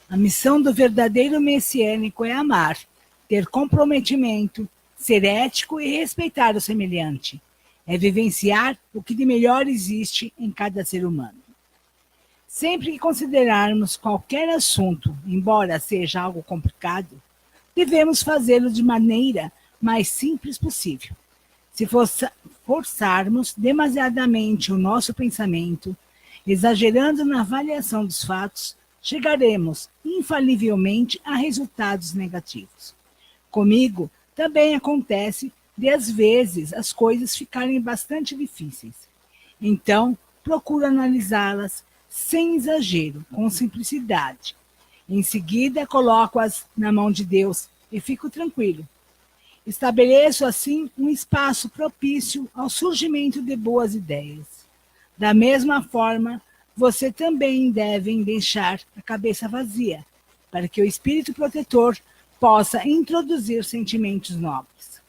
A missão do verdadeiro messiânico é amar, ter comprometimento, ser ético e respeitar o semelhante. É vivenciar o que de melhor existe em cada ser humano. Sempre que considerarmos qualquer assunto, embora seja algo complicado, devemos fazê-lo de maneira mais simples possível. Se forçarmos demasiadamente o nosso pensamento, exagerando na avaliação dos fatos, chegaremos infalivelmente a resultados negativos. Comigo também acontece de, às vezes, as coisas ficarem bastante difíceis. Então, procuro analisá-las sem exagero, com simplicidade. Em seguida, coloco-as na mão de Deus e fico tranquilo. Estabeleço, assim, um espaço propício ao surgimento de boas ideias. Da mesma forma, você também deve deixar a cabeça vazia, para que o espírito protetor possa introduzir sentimentos nobres.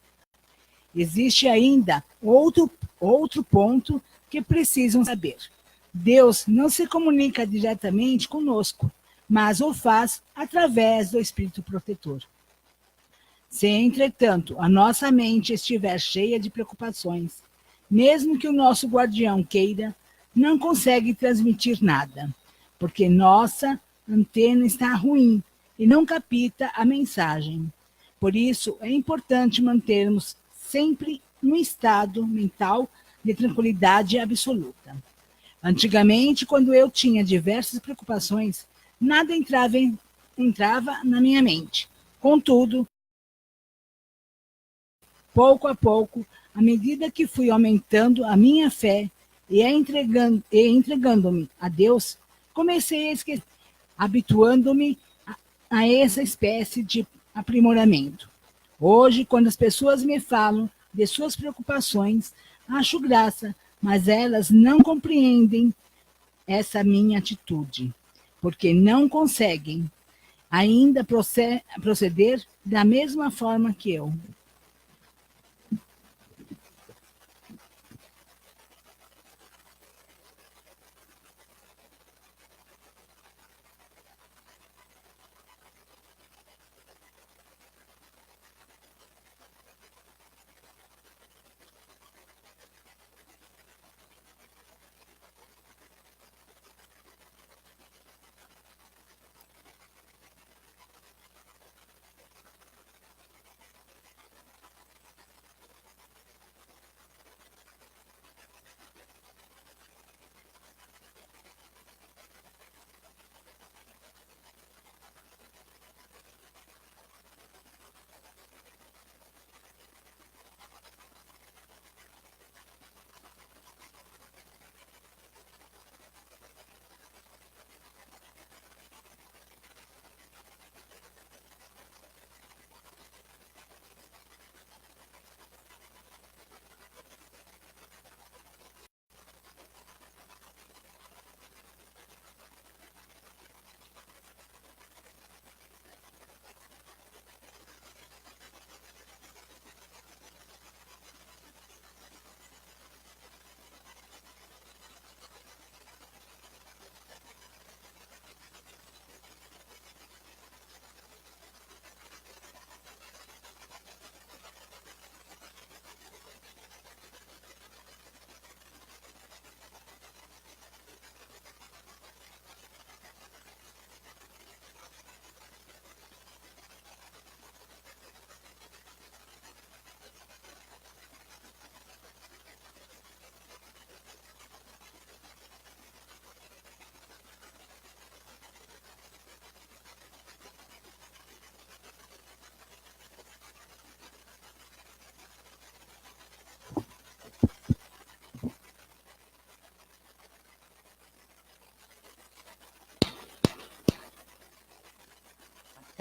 Existe ainda outro ponto que precisam saber. Deus não se comunica diretamente conosco, mas o faz através do espírito protetor. Se, entretanto, a nossa mente estiver cheia de preocupações, mesmo que o nosso guardião queira, não consegue transmitir nada, porque nossa antena está ruim e não capta a mensagem. Por isso, é importante mantermos sempre um estado mental de tranquilidade absoluta. Antigamente, quando eu tinha diversas preocupações, nada entrava na minha mente. Contudo, pouco a pouco, à medida que fui aumentando a minha fé e entregando-me a Deus, comecei a esquecer, habituando-me a essa espécie de aprimoramento. Hoje, quando as pessoas me falam de suas preocupações, acho graça, mas elas não compreendem essa minha atitude, porque não conseguem ainda proceder da mesma forma que eu.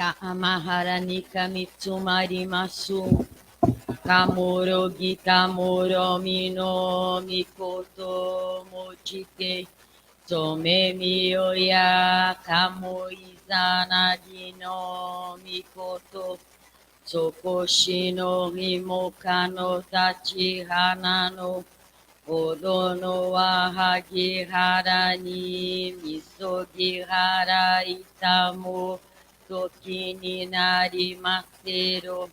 Ka Amaharani Kamitsumari Masu Kamuro Gitamuro Mino Mikoto Mochite Tome Miyoya Kamo Izana Dino Mikoto Sokoshino Himokano Tachi Hanano Odono Wahagi Harani Misogi Hara Itamo Tokini Nari Masero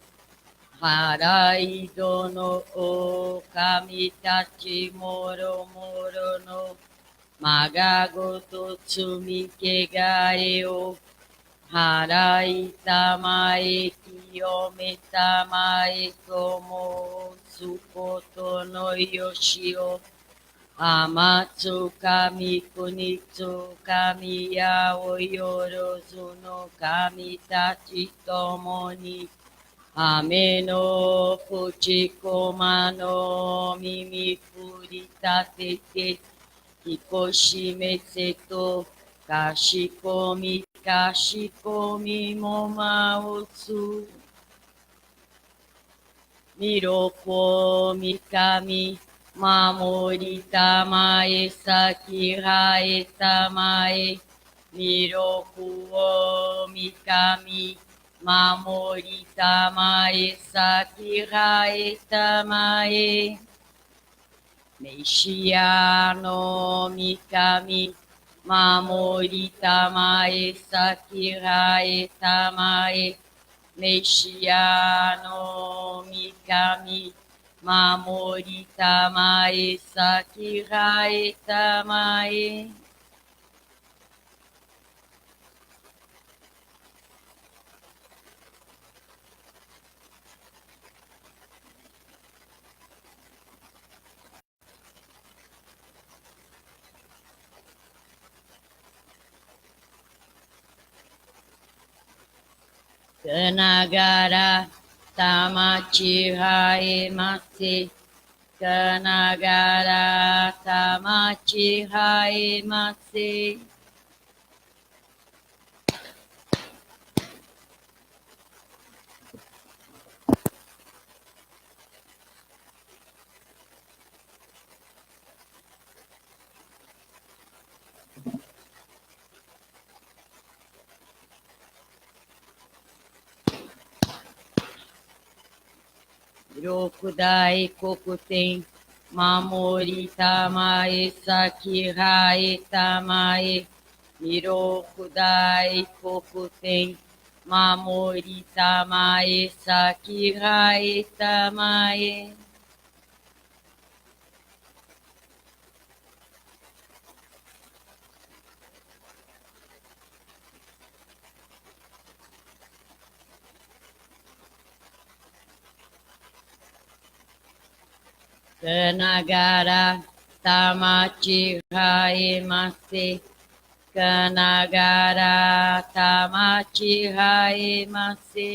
Harai Dono O Kamitachi Moro Moro no Magago Totsumi Kegaeo Harai Tamae Kiyome Tamae Komo Tsukoto no Yoshio Amatsu Kami Kunitsu Kami Yao Yorozu no Kami Tachi Tomoni Ame no Fuchikoma no Mimi Furitate Hikoshime Seto Kashikomi Momaotsu Miroko Mikami Mamori Tamae Sakirae Tamae Miroku o Mikami Mamori Tamae Sakirae Tamae Meishiano Mikami Mamori Tamae Sakirae Tamae Meishiano Mikami Mamori Tamae Sakirae Tamae Kanagara Tamachihae Mase Kanagara Tamachihae Mase Rokudai Kokuten Mamori Tamae Sakirae Tamae Mirokudai Kokuten Mamori Tamae Sakirae Tamae Kanagara Tamachihae Mase Kanagara Tamachihae Mase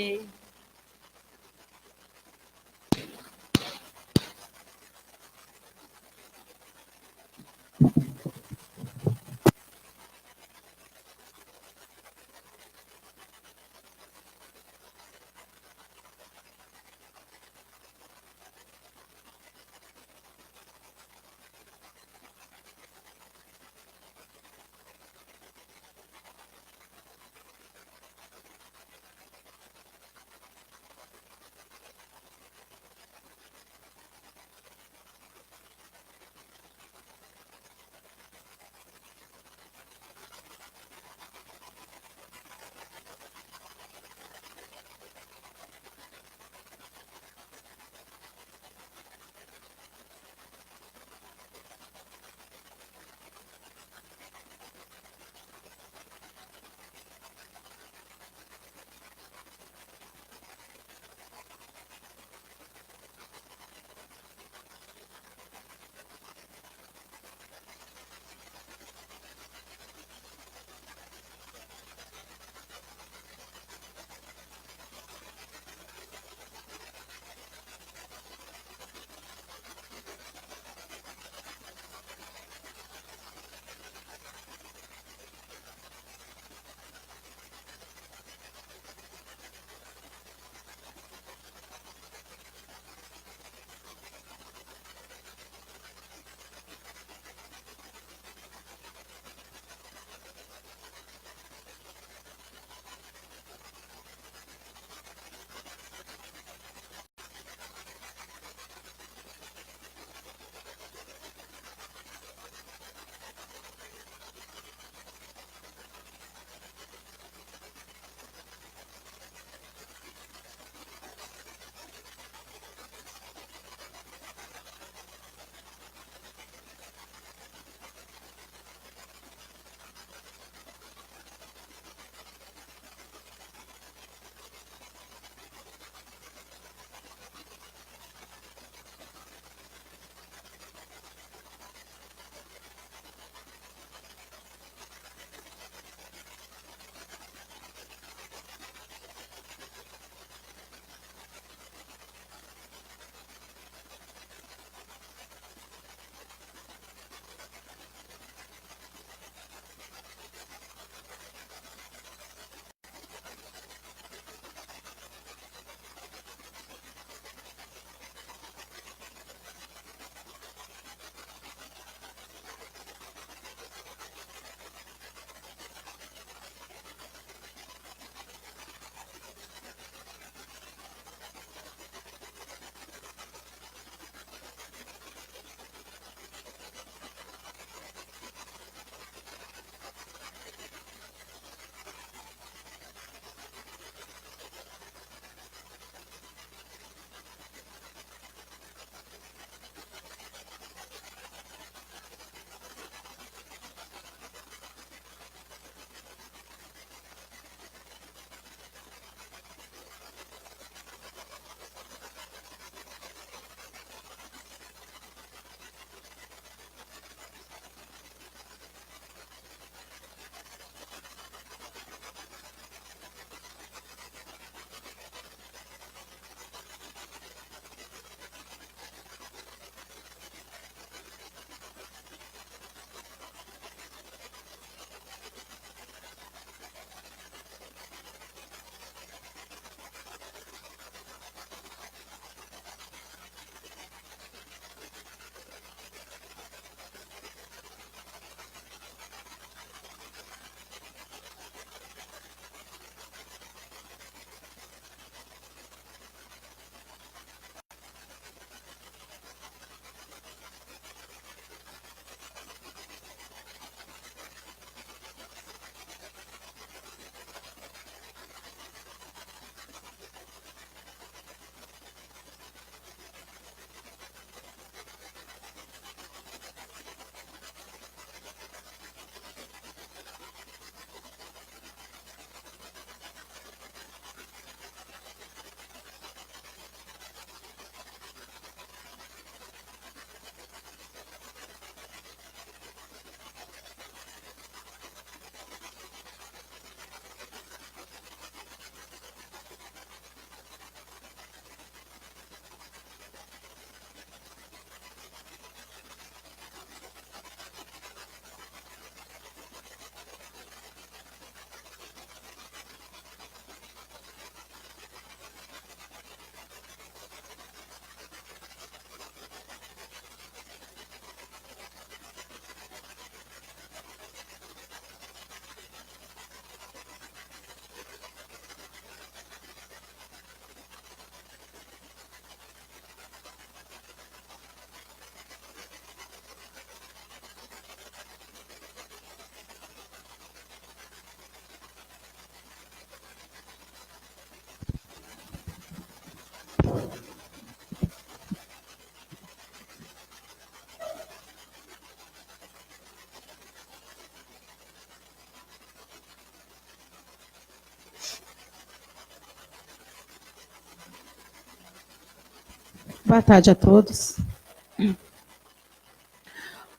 Boa tarde a todos.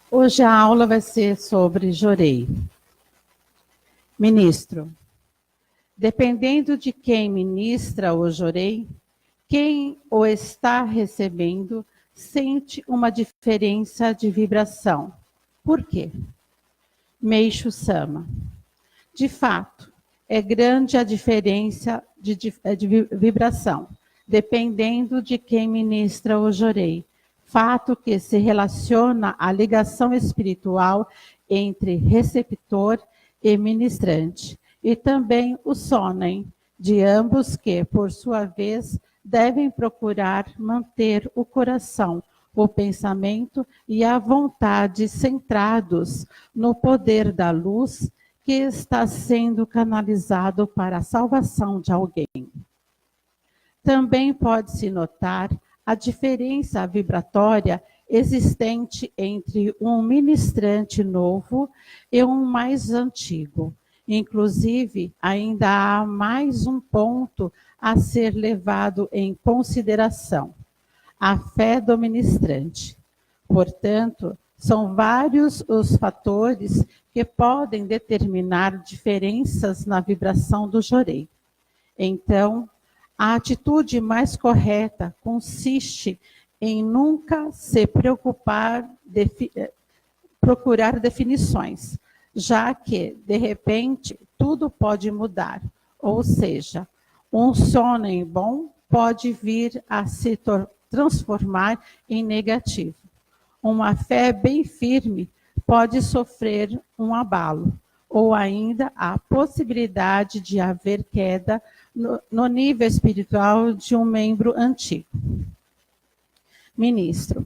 Hoje a aula vai ser sobre Jorei. Ministro, dependendo de quem ministra o Jorei, quem o está recebendo sente uma diferença de vibração. Por quê? Meixo Sama. De fato, é grande a diferença de vibração, dependendo de quem ministra o Jorei. Fato que se relaciona à ligação espiritual entre receptor e ministrante, e também o sonem de ambos que, por sua vez, devem procurar manter o coração, o pensamento e a vontade centrados no poder da luz que está sendo canalizado para a salvação de alguém. Também pode-se notar a diferença vibratória existente entre um ministrante novo e um mais antigo. Inclusive, ainda há mais um ponto a ser levado em consideração: a fé do ministrante. Portanto, são vários os fatores que podem determinar diferenças na vibração do Jorei. Então, a atitude mais correta consiste em nunca se preocupar, procurar definições, já que, de repente, tudo pode mudar. Ou seja, um sonem bom pode vir a se transformar em negativo. Uma fé bem firme pode sofrer um abalo, ou ainda a possibilidade de haver queda no nível espiritual de um membro antigo. Ministro,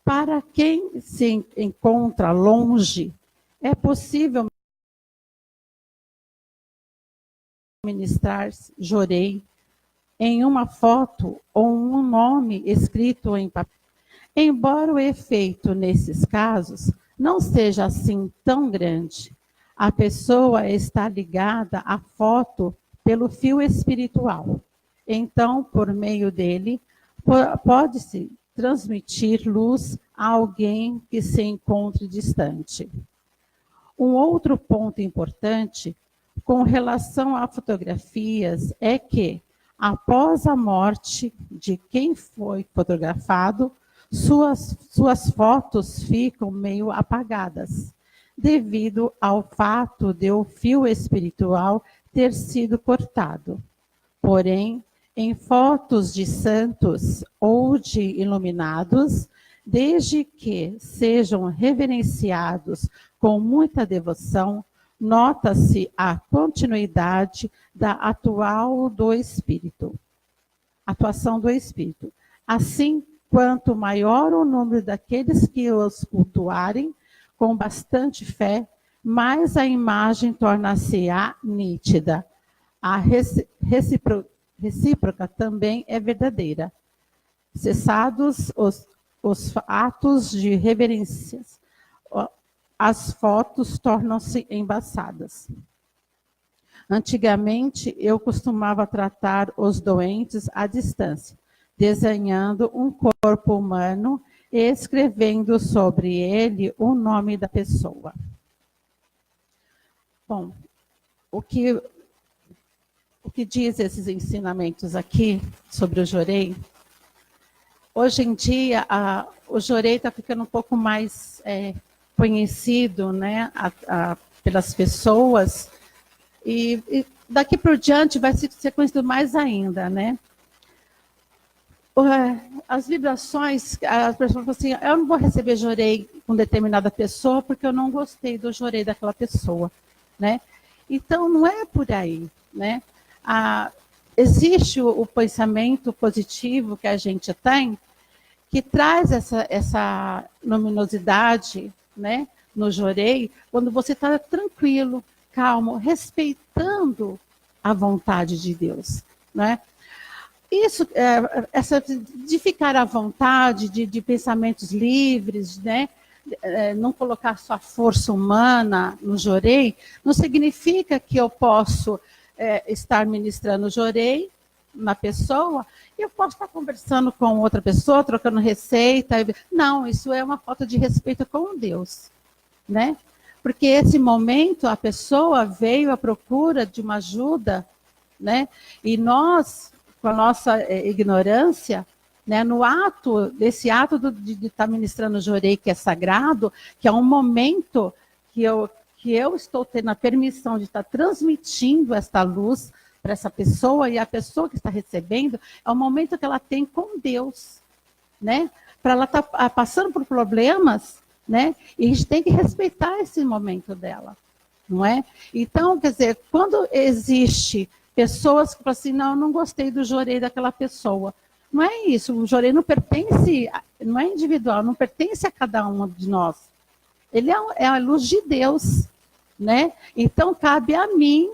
para quem se encontra longe, é possível ministrar Jorei em uma foto ou um nome escrito em papel? Embora o efeito nesses casos não seja assim tão grande, a pessoa está ligada à foto pelo fio espiritual. Então, por meio dele, pode-se transmitir luz a alguém que se encontre distante. Um outro ponto importante com relação a fotografias é que, após a morte de quem foi fotografado, suas fotos ficam meio apagadas, devido ao fato de o fio espiritual ter sido cortado. Porém, em fotos de santos ou de iluminados, desde que sejam reverenciados com muita devoção, nota-se a continuidade da atuação do Espírito. Assim, quanto maior o número daqueles que os cultuarem com bastante fé, mais a imagem torna-se-á nítida. A recíproca também é verdadeira. Cessados os atos de reverências, as fotos tornam-se embaçadas. Antigamente, eu costumava tratar os doentes à distância, desenhando um corpo humano e escrevendo sobre ele o nome da pessoa. Bom, o que diz esses ensinamentos aqui sobre o Jorei? Hoje em dia, o Jorei está ficando um pouco mais conhecido, né, pelas pessoas, e daqui por diante vai ser conhecido mais ainda, né? As vibrações, as pessoas falam assim, eu não vou receber Jorei com determinada pessoa porque eu não gostei do Jorei daquela pessoa, né? Então, não é por aí, né? Existe o pensamento positivo que a gente tem, que traz essa luminosidade, né, no Jorei, quando você está tranquilo, calmo, respeitando a vontade de Deus, né? Isso, de ficar à vontade, de pensamentos livres, né? Não colocar sua força humana no Jorei, não significa que eu posso estar ministrando Jorei, na pessoa, e eu posso estar conversando com outra pessoa, trocando receita. Não, isso é uma falta de respeito com Deus, né? Porque esse momento a pessoa veio à procura de uma ajuda, né? E nós, com a nossa ignorância, né, desse ato de estar ministrando o Jorei, que é sagrado, que é um momento que eu estou tendo a permissão de estar transmitindo esta luz para essa pessoa, e a pessoa que está recebendo, é o momento que ela tem com Deus, né? Para ela estar passando por problemas, né? E a gente tem que respeitar esse momento dela, não é? Então, quer dizer, quando existe pessoas que falam assim, não, eu não gostei do Jorei daquela pessoa. Não é isso, o Jorei não pertence, não é individual, não pertence a cada um de nós. Ele é a luz de Deus, né? Então, cabe a mim,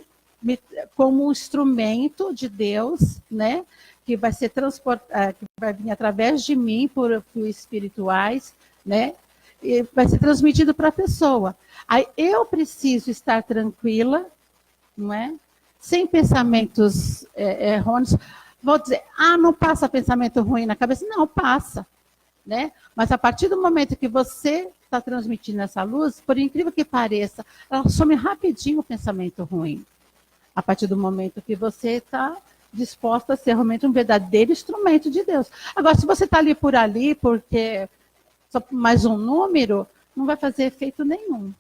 como um instrumento de Deus, né? Que vai ser transportado, que vai vir através de mim por espirituais, né? E vai ser transmitido para a pessoa. Aí eu preciso estar tranquila, não é? Sem pensamentos errôneos. Vou dizer, não passa pensamento ruim na cabeça? Não, passa, né? Mas a partir do momento que você está transmitindo essa luz, por incrível que pareça, ela some rapidinho o pensamento ruim. A partir do momento que você está disposta a ser realmente um verdadeiro instrumento de Deus. Agora, se você está ali, porque só mais um número, não vai fazer efeito nenhum.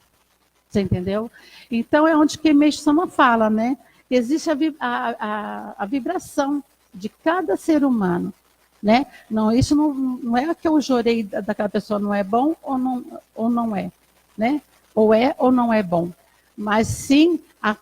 Você entendeu? Então, é onde que Meixo Sama fala, né? Existe a vibração de cada ser humano, né? Não, isso não é que o Jorei daquela pessoa não é bom ou não é, né? Ou é ou não é bom. Mas sim a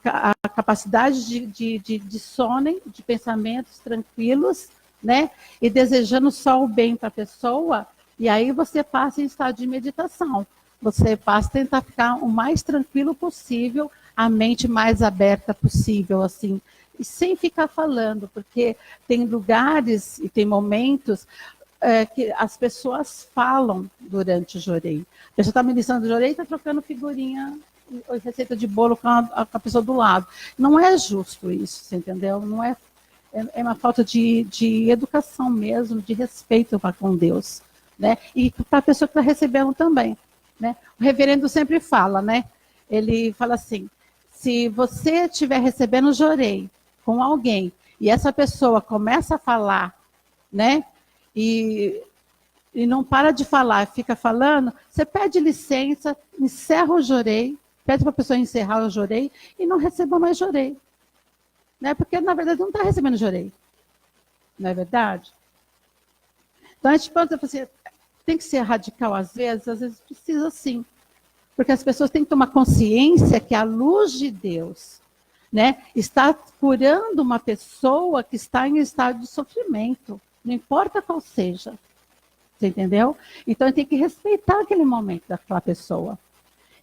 capacidade de sonem, de pensamentos tranquilos, né? E desejando só o bem para a pessoa, e aí você passa em estado de meditação. Você passa a tentar ficar o mais tranquilo possível, a mente mais aberta possível, assim, e sem ficar falando, porque tem lugares e tem momentos que as pessoas falam durante o Jorei. A pessoa está ministrando o Jorei e está trocando figurinha, receita de bolo com a pessoa do lado. Não é justo isso, você entendeu? Não é uma falta de educação mesmo, de respeito para com Deus, né? E para a pessoa que está recebendo também, né? O reverendo sempre fala, né? Ele fala assim, se você estiver recebendo o Jorei com alguém, e essa pessoa começa a falar, né? E não para de falar, fica falando, você pede licença, encerra o Jorei, pede para a pessoa encerrar o Jorei e não receba mais Jorei. Né? Porque, na verdade, não está recebendo Jorei. Não é verdade? Então, a gente pode dizer assim, tem que ser radical às vezes precisa sim. Porque as pessoas têm que tomar consciência que a luz de Deus, né, está curando uma pessoa que está em estado de sofrimento, não importa qual seja. Você entendeu? Então, tem que respeitar aquele momento daquela pessoa.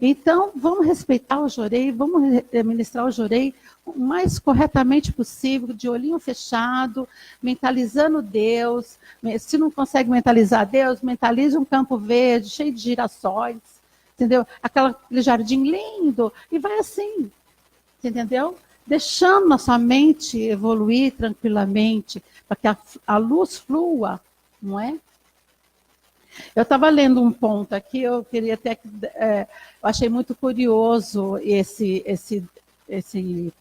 Então, vamos respeitar o Jorei, vamos ministrar o Jorei o mais corretamente possível, de olhinho fechado, mentalizando Deus. Se não consegue mentalizar Deus, mentalize um campo verde, cheio de girassóis, entendeu? Aquele jardim lindo, e vai assim, você entendeu? Deixando a sua mente evoluir tranquilamente, para que a luz flua, não é? Eu estava lendo um ponto aqui, eu queria até eu achei muito curioso esse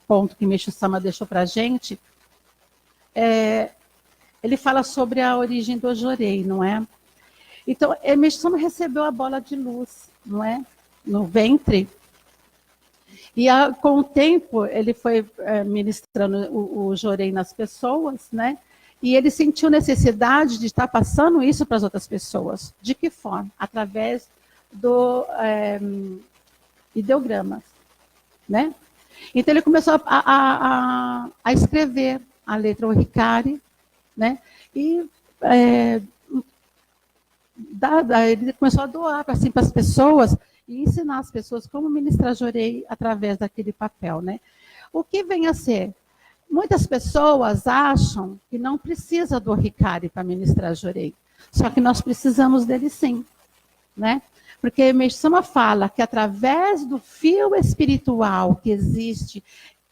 ponto que Meixo Sama deixou para a gente. Ele fala sobre a origem do Jorei, não é? Então, Meixo Sama recebeu a bola de luz, não é? No ventre. E com o tempo, ele foi ministrando o Jorei nas pessoas, né? E ele sentiu necessidade de estar passando isso para as outras pessoas. De que forma? Através do ideogramas, né? Então ele começou a escrever a letra Oricari, né? E ele começou a doar assim, para as pessoas e ensinar as pessoas como ministrar Jorei através daquele papel, né? O que vem a ser? Muitas pessoas acham que não precisa do Oricari para ministrar Jorei. Só que nós precisamos dele sim, né? Porque Meixo Sama fala que através do fio espiritual que existe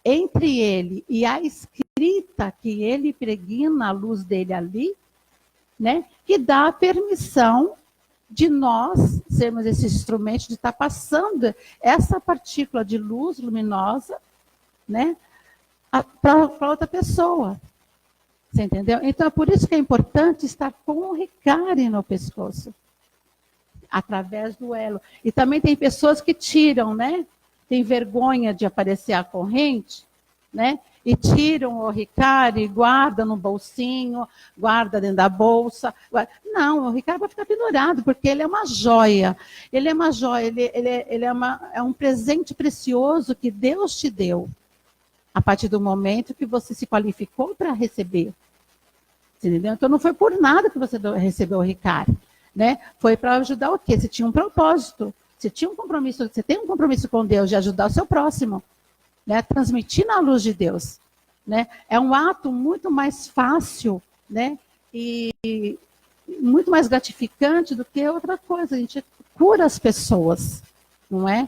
entre ele e a escrita, escrita que ele impregna a luz dele ali, né? Que dá a permissão de nós sermos esse instrumento de estar passando essa partícula de luz luminosa, né? Para outra pessoa. Você entendeu? Então, é por isso que é importante estar com o Ricari no pescoço, através do elo. E também tem pessoas que tiram, né? Tem vergonha de aparecer a corrente, né? E tiram o Ricari, guarda no bolsinho, guarda dentro da bolsa. Não, o Ricari vai ficar pendurado, porque ele é uma joia. Ele é uma joia, ele é um presente precioso que Deus te deu, a partir do momento que você se qualificou para receber. Entendeu? Então, não foi por nada que você recebeu o Ricari, né? Foi para ajudar o quê? Você tinha um propósito, você tinha um compromisso, você tem um compromisso com Deus de ajudar o seu próximo, né? Transmitir na luz de Deus, né? É um ato muito mais fácil, né? E muito mais gratificante do que outra coisa. A gente cura as pessoas, não é?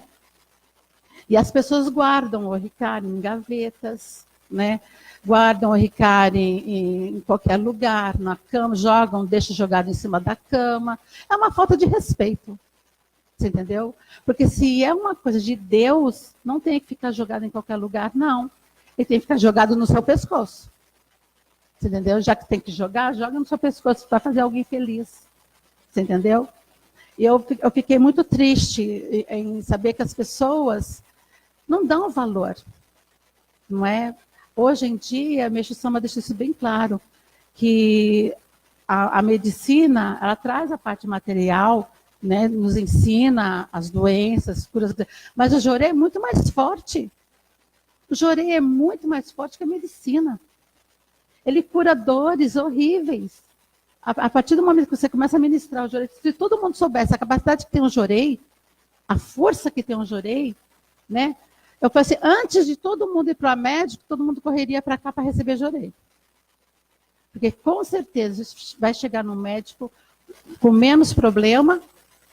E as pessoas guardam o Ricari em gavetas, né? Guardam o Ricari em qualquer lugar, na cama, jogam, deixam jogado em cima da cama. É uma falta de respeito. Você entendeu? Porque se é uma coisa de Deus, não tem que ficar jogado em qualquer lugar, não. Ele tem que ficar jogado no seu pescoço. Você entendeu? Já que tem que jogar, joga no seu pescoço para fazer alguém feliz. Você entendeu? E eu fiquei muito triste em saber que as pessoas não dão valor. Não é? Hoje em dia, a Meixo Sama deixa isso bem claro, que a medicina, ela traz a parte material, né, nos ensina as doenças, curas, mas o Jorei é muito mais forte. O Jorei é muito mais forte que a medicina. Ele cura dores horríveis. A partir do momento que você começa a ministrar o Jorei, se todo mundo soubesse a capacidade que tem o Jorei, a força que tem o Jorei, né? Eu falei assim, antes de todo mundo ir para médico, todo mundo correria para cá para receber Jorei. Porque com certeza vai chegar no médico com menos problema,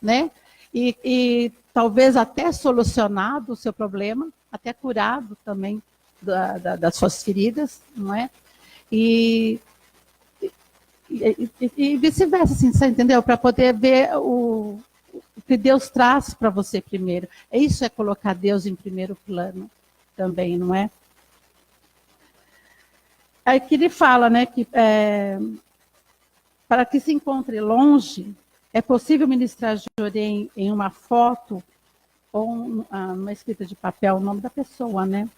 né? E talvez até solucionado o seu problema, até curado também das suas feridas, não é? E vice-versa, assim, você entendeu? Para poder ver o que Deus traz para você primeiro. Isso é colocar Deus em primeiro plano também, não é? Aí que ele fala, né, que para que se encontre longe, é possível ministrar Jorei em uma foto ou numa escrita de papel, o nome da pessoa, né?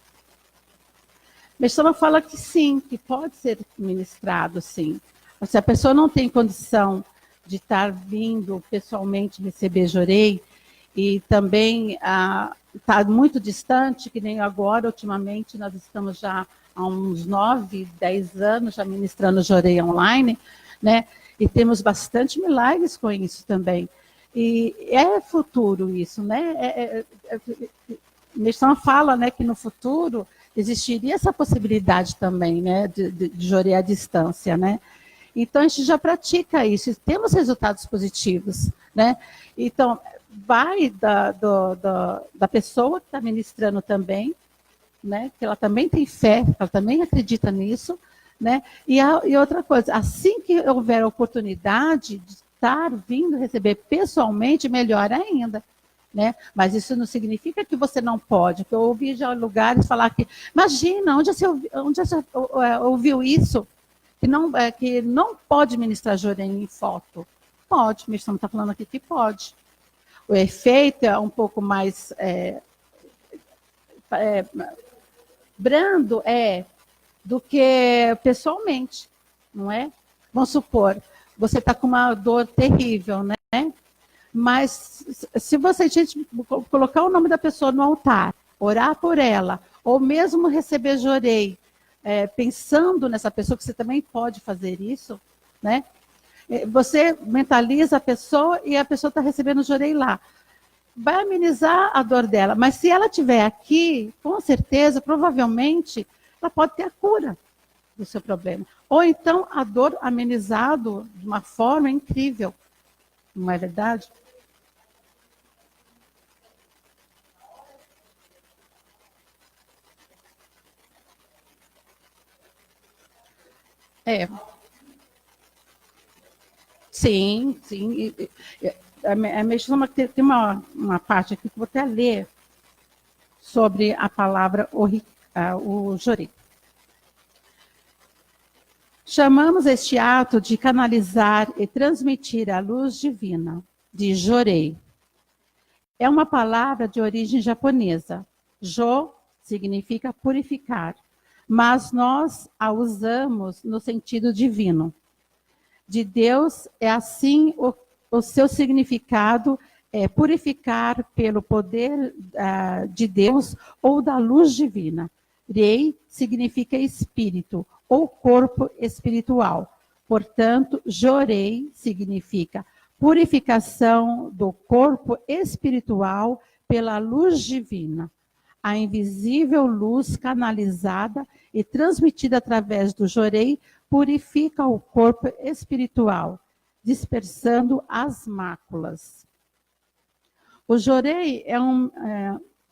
Meshama fala que sim, que pode ser ministrado, sim. Se a pessoa não tem condição de estar vindo pessoalmente receber Jorei e também está muito distante, que nem agora, ultimamente, nós estamos já há uns 9, 10 anos já ministrando Jorei online, né? E temos bastante milagres com isso também. E é futuro isso, né? Meshama fala, né, que no futuro existiria essa possibilidade também, né, de Jorei à distância, né? Então, a gente já pratica isso, temos resultados positivos, né? Então, vai da pessoa que está ministrando também, né? Que ela também tem fé, ela também acredita nisso, né? E outra coisa, assim que houver a oportunidade de estar vindo receber pessoalmente, melhor ainda, né? Mas isso não significa que você não pode, porque eu ouvi já lugares falar que, imagina, onde você ouviu isso? Que não pode ministrar Jorei em foto. Pode, mas estamos falando aqui que pode. O efeito é um pouco mais brando do que pessoalmente, não é? Vamos supor, você está com uma dor terrível, né? Mas se você colocar o nome da pessoa no altar, orar por ela, ou mesmo receber Jorei, pensando nessa pessoa, que você também pode fazer isso, né? Você mentaliza a pessoa e a pessoa está recebendo Jorei lá. Vai amenizar a dor dela, mas se ela estiver aqui, com certeza, provavelmente, ela pode ter a cura do seu problema. Ou então a dor amenizado de uma forma incrível. Não é verdade? É. Sim, sim. A Meixama tem uma parte aqui que eu vou até ler sobre a palavra o jorei. Chamamos este ato de canalizar e transmitir a luz divina, de jorei. É uma palavra de origem japonesa. Jo significa purificar, mas nós a usamos no sentido divino. De Deus é assim o seu significado é purificar pelo poder de Deus ou da luz divina. Rei significa espírito ou corpo espiritual. Portanto, Jorei significa purificação do corpo espiritual pela luz divina. A invisível luz canalizada e transmitida através do Jorei purifica o corpo espiritual, dispersando as máculas. O Jorei é um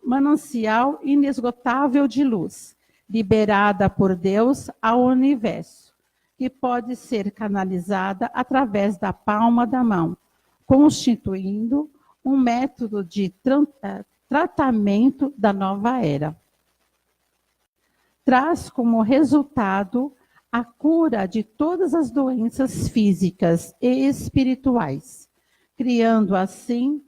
manancial inesgotável de luz, liberada por Deus ao universo, que pode ser canalizada através da palma da mão, constituindo um método de tratamento da nova era. Traz como resultado a cura de todas as doenças físicas e espirituais, criando assim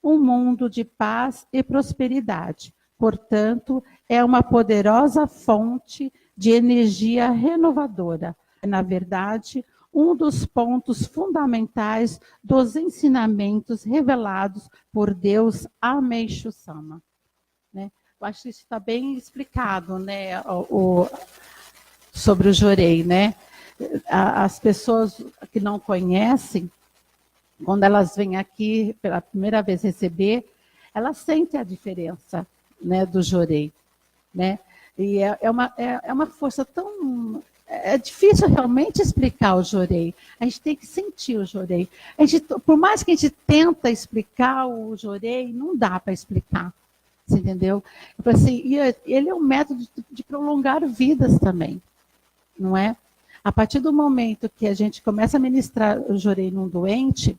um mundo de paz e prosperidade. Portanto, é uma poderosa fonte de energia renovadora. É, na verdade, um dos pontos fundamentais dos ensinamentos revelados por Deus a Meixo-sama. Né? Eu acho que isso está bem explicado, né, sobre o Jorei, né? As pessoas que não conhecem, quando elas vêm aqui pela primeira vez receber, elas sentem a diferença, né, do Jorei, né? E é uma força tão... É difícil realmente explicar o Jorei. A gente tem que sentir o Jorei. Por mais que a gente tenta explicar o Jorei, não dá para explicar. Você entendeu? Assim, e ele é um método de prolongar vidas também, não é? A partir do momento que a gente começa a ministrar o Jorei num doente,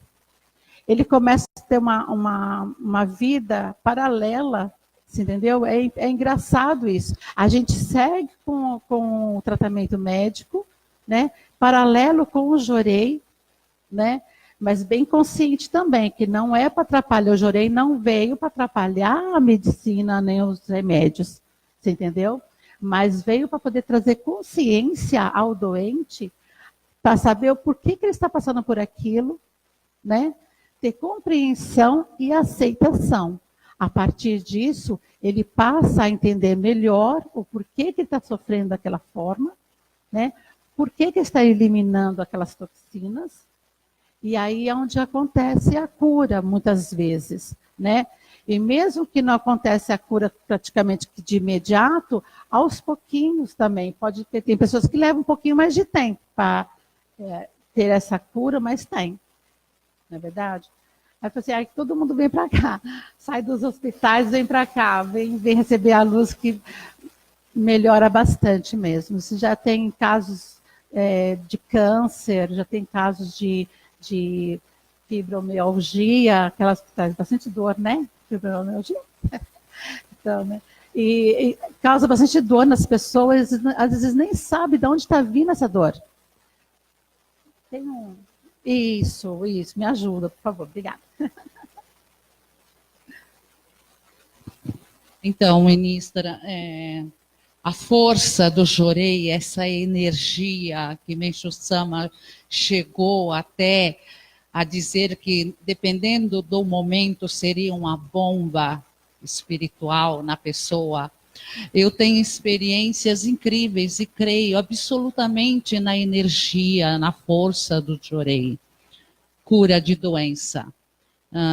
ele começa a ter uma vida paralela, você entendeu? É engraçado isso. A gente segue com o tratamento médico, né? Paralelo com o Jorei, né? Mas bem consciente também, que não é para atrapalhar. O Jorei não veio para atrapalhar a medicina nem os remédios, você entendeu? Mas veio para poder trazer consciência ao doente, para saber o porquê que ele está passando por aquilo, né? Ter compreensão e aceitação. A partir disso, ele passa a entender melhor o porquê que ele está sofrendo daquela forma, né? Por que ele está eliminando aquelas toxinas. E aí é onde acontece a cura, muitas vezes, né? E mesmo que não acontece a cura praticamente de imediato, aos pouquinhos também. Tem pessoas que levam um pouquinho mais de tempo para ter essa cura, mas tem. Não é verdade? Aí eu falei assim, todo mundo vem para cá. Sai dos hospitais, vem para cá. Vem receber a luz que melhora bastante mesmo. Você já tem casos de câncer, já tem casos de fibromialgia, aquelas que trazem bastante dor, né? Fibromialgia. Então, né? E causa bastante dor nas pessoas, às vezes nem sabe de onde está vindo essa dor. Tem um... Isso, me ajuda, por favor, obrigada. Então, ministra, a força do Jorei, essa energia que Meixo-sama chegou até a dizer que, dependendo do momento, seria uma bomba espiritual na pessoa. Eu tenho experiências incríveis e creio absolutamente na energia, na força do Jorei. Cura de doença.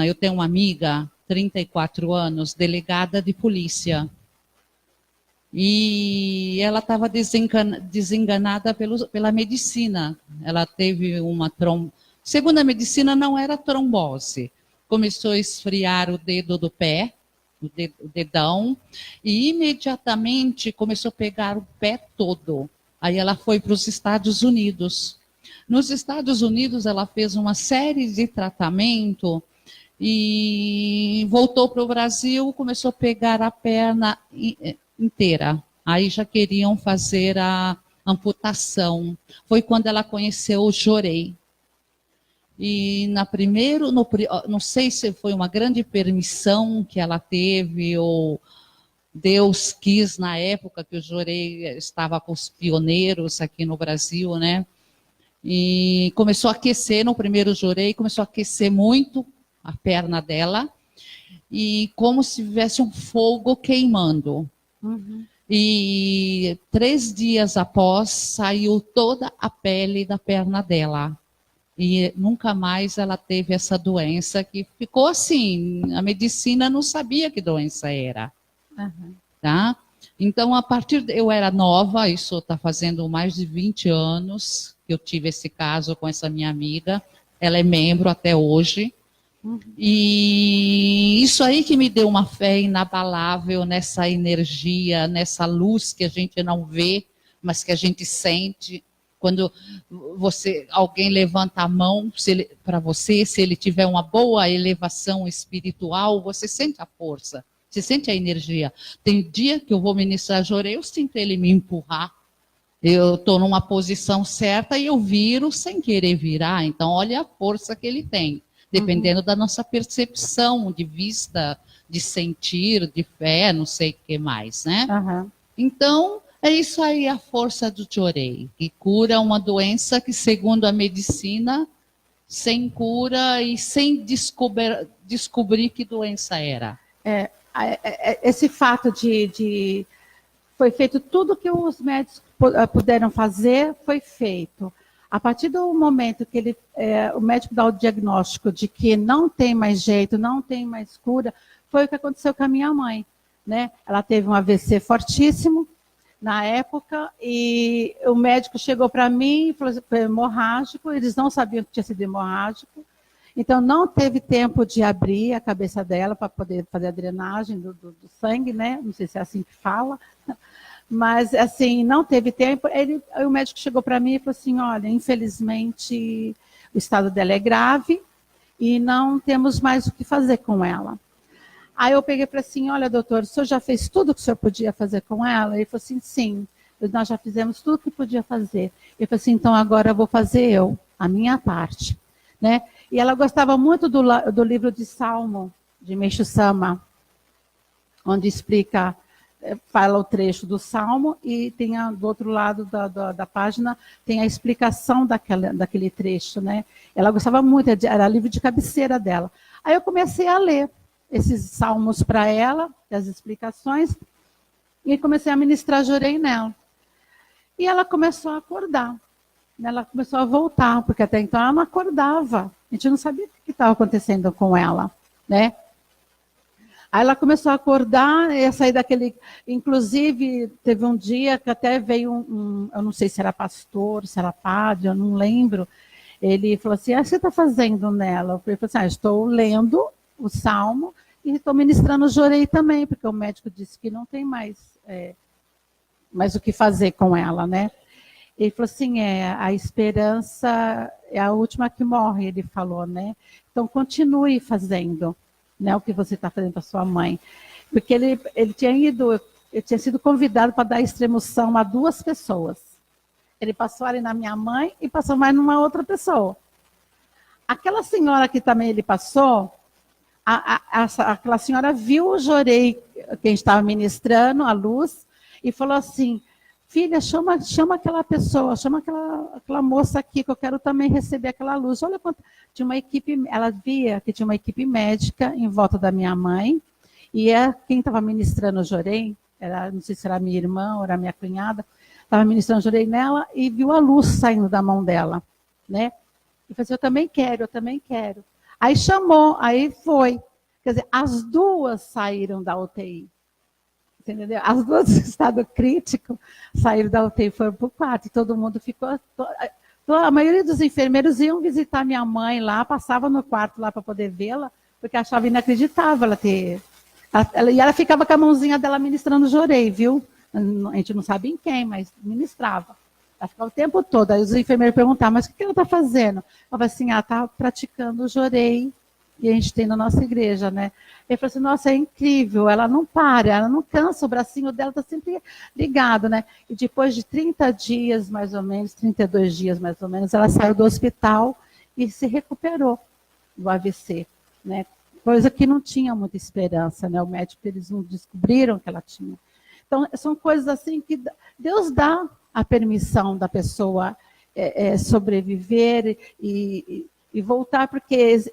Eu tenho uma amiga, 34 anos, delegada de polícia. E ela estava desenganada pela medicina. Ela teve uma segundo a medicina, não era trombose. Começou a esfriar o dedo do pé, o dedão, e imediatamente começou a pegar o pé todo. Aí ela foi para os Estados Unidos. Nos Estados Unidos, ela fez uma série de tratamento e voltou para o Brasil, começou a pegar a perna inteira. Aí já queriam fazer a amputação. Foi quando ela conheceu o Jorei. E não sei se foi uma grande permissão que ela teve, ou Deus quis na época que o Jorei estava com os pioneiros aqui no Brasil, né? E começou a aquecer no primeiro Jorei, começou a aquecer muito a perna dela, e como se tivesse um fogo queimando. Uhum. E 3 dias após, saiu toda a pele da perna dela. E nunca mais ela teve essa doença, que ficou assim, a medicina não sabia que doença era. Uhum. Tá? Então, eu era nova, isso está fazendo mais de 20 anos que eu tive esse caso com essa minha amiga. Ela é membro até hoje. Uhum. E isso aí que me deu uma fé inabalável nessa energia, nessa luz que a gente não vê, mas que a gente sente. Quando alguém levanta a mão para você, se ele tiver uma boa elevação espiritual, você sente a força, você sente a energia. Tem dia que eu vou ministrar Jorei, eu sinto ele me empurrar. Eu estou numa posição certa e eu viro sem querer virar. Então, olha a força que ele tem, dependendo da nossa percepção, de vista, de sentir, de fé, não sei o que mais, né? Uhum. Então, é isso aí a força do Jorei, que cura uma doença que, segundo a medicina, sem cura e sem descobrir que doença era. Esse fato de foi feito tudo que os médicos puderam fazer, foi feito. A partir do momento que o médico dá o diagnóstico de que não tem mais jeito, não tem mais cura, foi o que aconteceu com a minha mãe, né? Ela teve um AVC fortíssimo na época, e o médico chegou para mim e falou que foi hemorrágico, eles não sabiam que tinha sido hemorrágico, então não teve tempo de abrir a cabeça dela para poder fazer a drenagem do sangue, né? Não sei se é assim que fala, mas assim, não teve tempo. O médico chegou para mim e falou assim, olha, infelizmente o estado dela é grave e não temos mais o que fazer com ela. Aí eu peguei e falei assim, olha, doutor, o senhor já fez tudo o que o senhor podia fazer com ela? Ele falou assim, sim, nós já fizemos tudo o que podia fazer. Ele falou assim, então agora eu vou fazer a minha parte, né? E ela gostava muito do livro de Salmo, de Meixo Sama, onde fala o trecho do Salmo, e tem do outro lado da página, tem a explicação daquele trecho, né? Ela gostava muito, era livro de cabeceira dela. Aí eu comecei a ler esses salmos para ela, as explicações, e comecei a ministrar Jorei nela. E ela começou a acordar, né? Ela começou a voltar, porque até então ela não acordava, a gente não sabia o que estava acontecendo com ela, né? Aí ela começou a acordar, ia sair daquele... Inclusive, teve um dia que até veio eu não sei se era pastor, se era padre, eu não lembro. Ele falou assim, o que você está fazendo nela? Eu falei assim, estou lendo o Salmo e estou ministrando o Jorei também, porque o médico disse que não tem mais o que fazer com ela, né? Ele falou assim, a esperança é a última que morre, ele falou, né? Então, continue fazendo, né, o que você está fazendo para sua mãe. Porque ele tinha sido convidado para dar extremoção a 2 pessoas. Ele passou ali na minha mãe e passou mais numa outra pessoa. Aquela senhora que também ele passou, aquela senhora viu o Jorei, quem estava ministrando, a luz, e falou assim, filha, chama aquela pessoa, chama aquela moça aqui, que eu quero também receber aquela luz. Olha quanto... Tinha uma equipe, ela via que tinha uma equipe médica em volta da minha mãe, e quem estava ministrando o Jorei, não sei se era minha irmã ou era minha cunhada, estava ministrando o Jorei nela e viu a luz saindo da mão dela, né? E falou assim, eu também quero. Aí chamou, aí foi. Quer dizer, as 2 saíram da UTI. Você entendeu? As 2 em estado crítico saíram da UTI e foram para o quarto. E todo mundo ficou... A maioria dos enfermeiros iam visitar minha mãe lá, passava no quarto lá para poder vê-la, porque achava inacreditável ela E ela ficava com a mãozinha dela ministrando jorei, viu? A gente não sabe em quem, mas ministrava. Ela ficava o tempo todo. Aí os enfermeiros perguntavam, mas o que ela está fazendo? Ela falava assim, ela está praticando o jorei que a gente tem na nossa igreja, né? Ele falou assim, nossa, é incrível, ela não para, ela não cansa, o bracinho dela está sempre ligado, né? E depois de 30 dias, mais ou menos, 32 dias, mais ou menos, ela saiu do hospital e se recuperou do AVC, né? Coisa que não tinha muita esperança, né? O médico, eles não descobriram que ela tinha. Então, são coisas assim que Deus dá a permissão da pessoa sobreviver e voltar, porque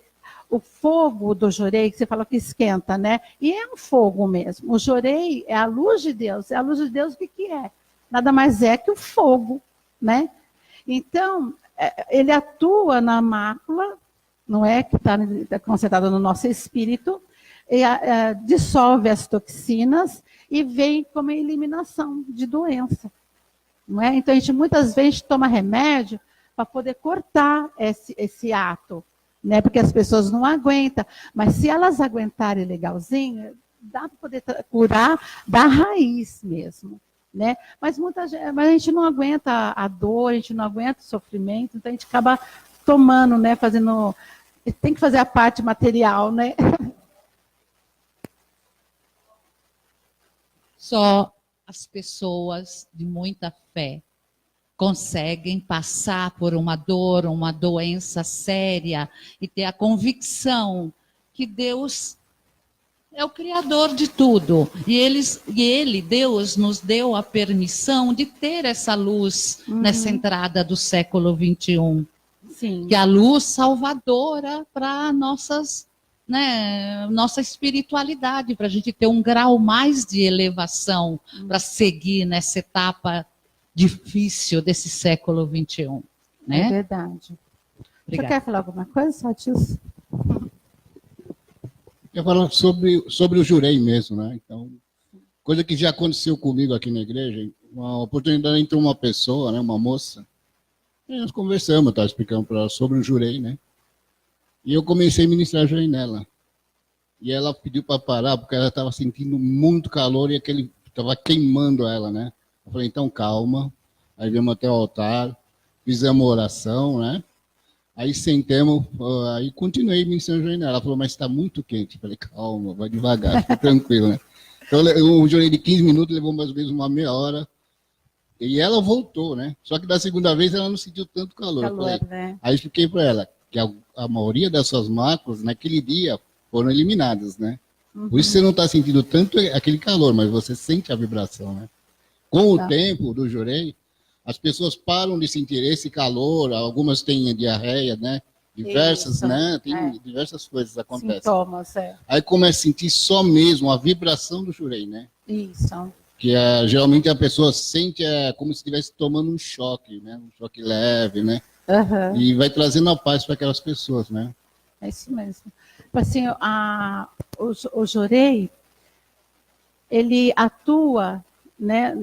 o fogo do jorei, que você falou que esquenta, né? E é um fogo mesmo. O jorei é a luz de Deus. É a luz de Deus, o que é? Nada mais é que o fogo, né? Então, ele atua na mácula, não é? Que está concentrada no nosso espírito, dissolve as toxinas e vem como eliminação de doença. Não é? Então, a gente muitas vezes toma remédio para poder cortar esse ato, né? Porque as pessoas não aguentam. Mas se elas aguentarem legalzinho, dá para poder curar da raiz mesmo, né? Mas a gente não aguenta a dor, a gente não aguenta o sofrimento, então a gente acaba tomando, né? Fazendo. Tem que fazer a parte material, né? Só as pessoas de muita fé conseguem passar por uma dor, uma doença séria e ter a convicção que Deus é o Criador de tudo. E Deus, nos deu a permissão de ter essa luz nessa entrada do século XXI. Sim. Que é a luz salvadora para nossa espiritualidade, para a gente ter um grau mais de elevação para seguir nessa etapa difícil desse século XXI. Né? É verdade. Obrigada. Você quer falar alguma coisa, Satis? Eu falo sobre o jurei mesmo, né? Então, coisa que já aconteceu comigo aqui na igreja, uma oportunidade entrou uma pessoa, né, uma moça, e nós conversamos, eu estava explicando para ela sobre o jurei, né? E eu comecei a ministrar jurei nela. E ela pediu para parar, porque ela estava sentindo muito calor e aquele estava queimando ela, né? Eu falei, então calma. Aí viemos até o altar, fizemos oração, né? Aí sentamos, aí continuei ministrando jurei nela. Ela falou, mas está muito quente. Eu falei, calma, vai devagar, fica tranquilo, né? Então o jurei de 15 minutos levou mais ou menos uma meia hora. E ela voltou, né? Só que da segunda vez ela não sentiu tanto calor. Falei, né? Aí expliquei para ela que a maioria das suas máculas naquele dia foram eliminadas, né? Por isso você não está sentindo tanto aquele calor, mas você sente a vibração, né? Com o tempo do jurei, as pessoas param de sentir esse calor, algumas têm diarreia, né? Diversas, Isso, né? Tem diversas coisas acontecem. Sintomas, Aí começa a sentir só mesmo a vibração do jurei, né? Isso. Que geralmente a pessoa sente como se estivesse tomando um choque, né? Um choque leve, né? Uhum. E vai trazendo a paz para aquelas pessoas, né? É isso mesmo. Assim, o jorei, ele atua, né,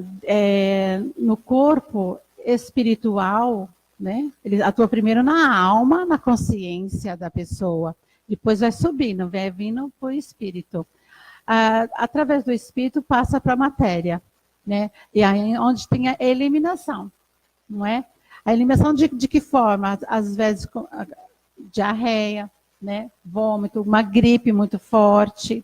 no corpo espiritual, né? Ele atua primeiro na alma, na consciência da pessoa, depois vai subindo, vai vindo para o espírito. Através do espírito passa para a matéria, né? E aí onde tem a eliminação, não é? A eliminação de que forma? Às vezes diarreia, né? Vômito, uma gripe muito forte,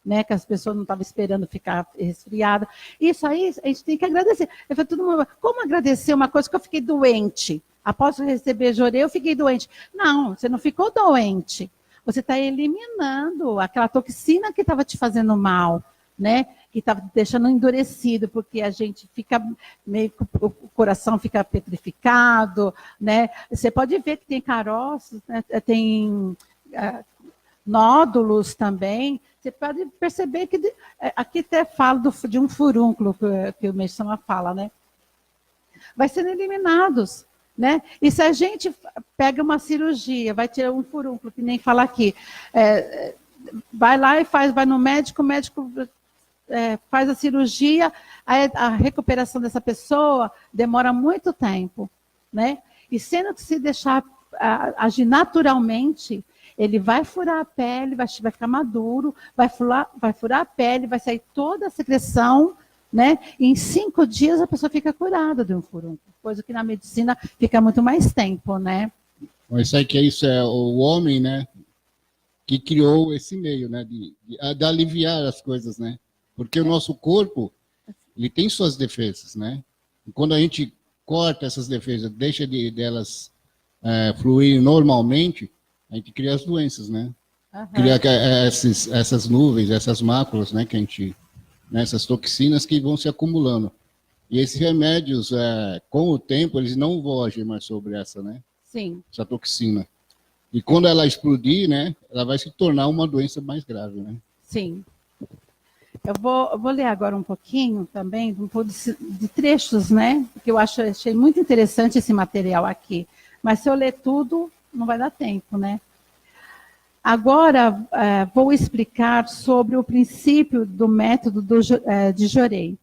né? Que as pessoas não estavam esperando ficar resfriada. Isso aí a gente tem que agradecer. Eu falei, todo mundo, como agradecer uma coisa que eu fiquei doente? Após receber jorei, eu fiquei doente. Não, você não ficou doente. Você está eliminando aquela toxina que estava te fazendo mal, né? Que estava te deixando endurecido, porque a gente fica meio, o coração fica petrificado, né? Você pode ver que tem caroços, né? Tem nódulos também. Você pode perceber que aqui até falo de um furúnculo que o Meshama fala, né? Vai sendo eliminados. Né? E se a gente pega uma cirurgia, vai tirar um furúnculo, que nem fala aqui, vai lá e vai no médico, o médico faz a cirurgia, a recuperação dessa pessoa demora muito tempo, né? E sendo que se deixar agir naturalmente, Ele vai furar a pele, vai ficar maduro, vai furar a pele, vai sair toda a secreção, né? E em 5 dias a pessoa fica curada de um furúnculo, coisa que na medicina fica muito mais tempo, né? Mas sabe que isso é o homem, né? Que criou esse meio, né? De aliviar as coisas, né? Porque o nosso corpo, ele tem suas defesas, né? E quando a gente corta essas defesas, deixa delas fluir normalmente, a gente cria as doenças, né? Uhum. Cria essas nuvens, essas máculas, né? Que a gente, né, essas toxinas que vão se acumulando. E esses remédios, com o tempo, eles não vão agir mais sobre essa, né? Sim. Essa toxina. E quando ela explodir, né? Ela vai se tornar uma doença mais grave, né? Sim. Eu vou ler agora um pouquinho também, um pouco de trechos, né? Porque eu achei muito interessante esse material aqui. Mas se eu ler tudo, não vai dar tempo, né? Agora, vou explicar sobre o princípio do método de Jorei,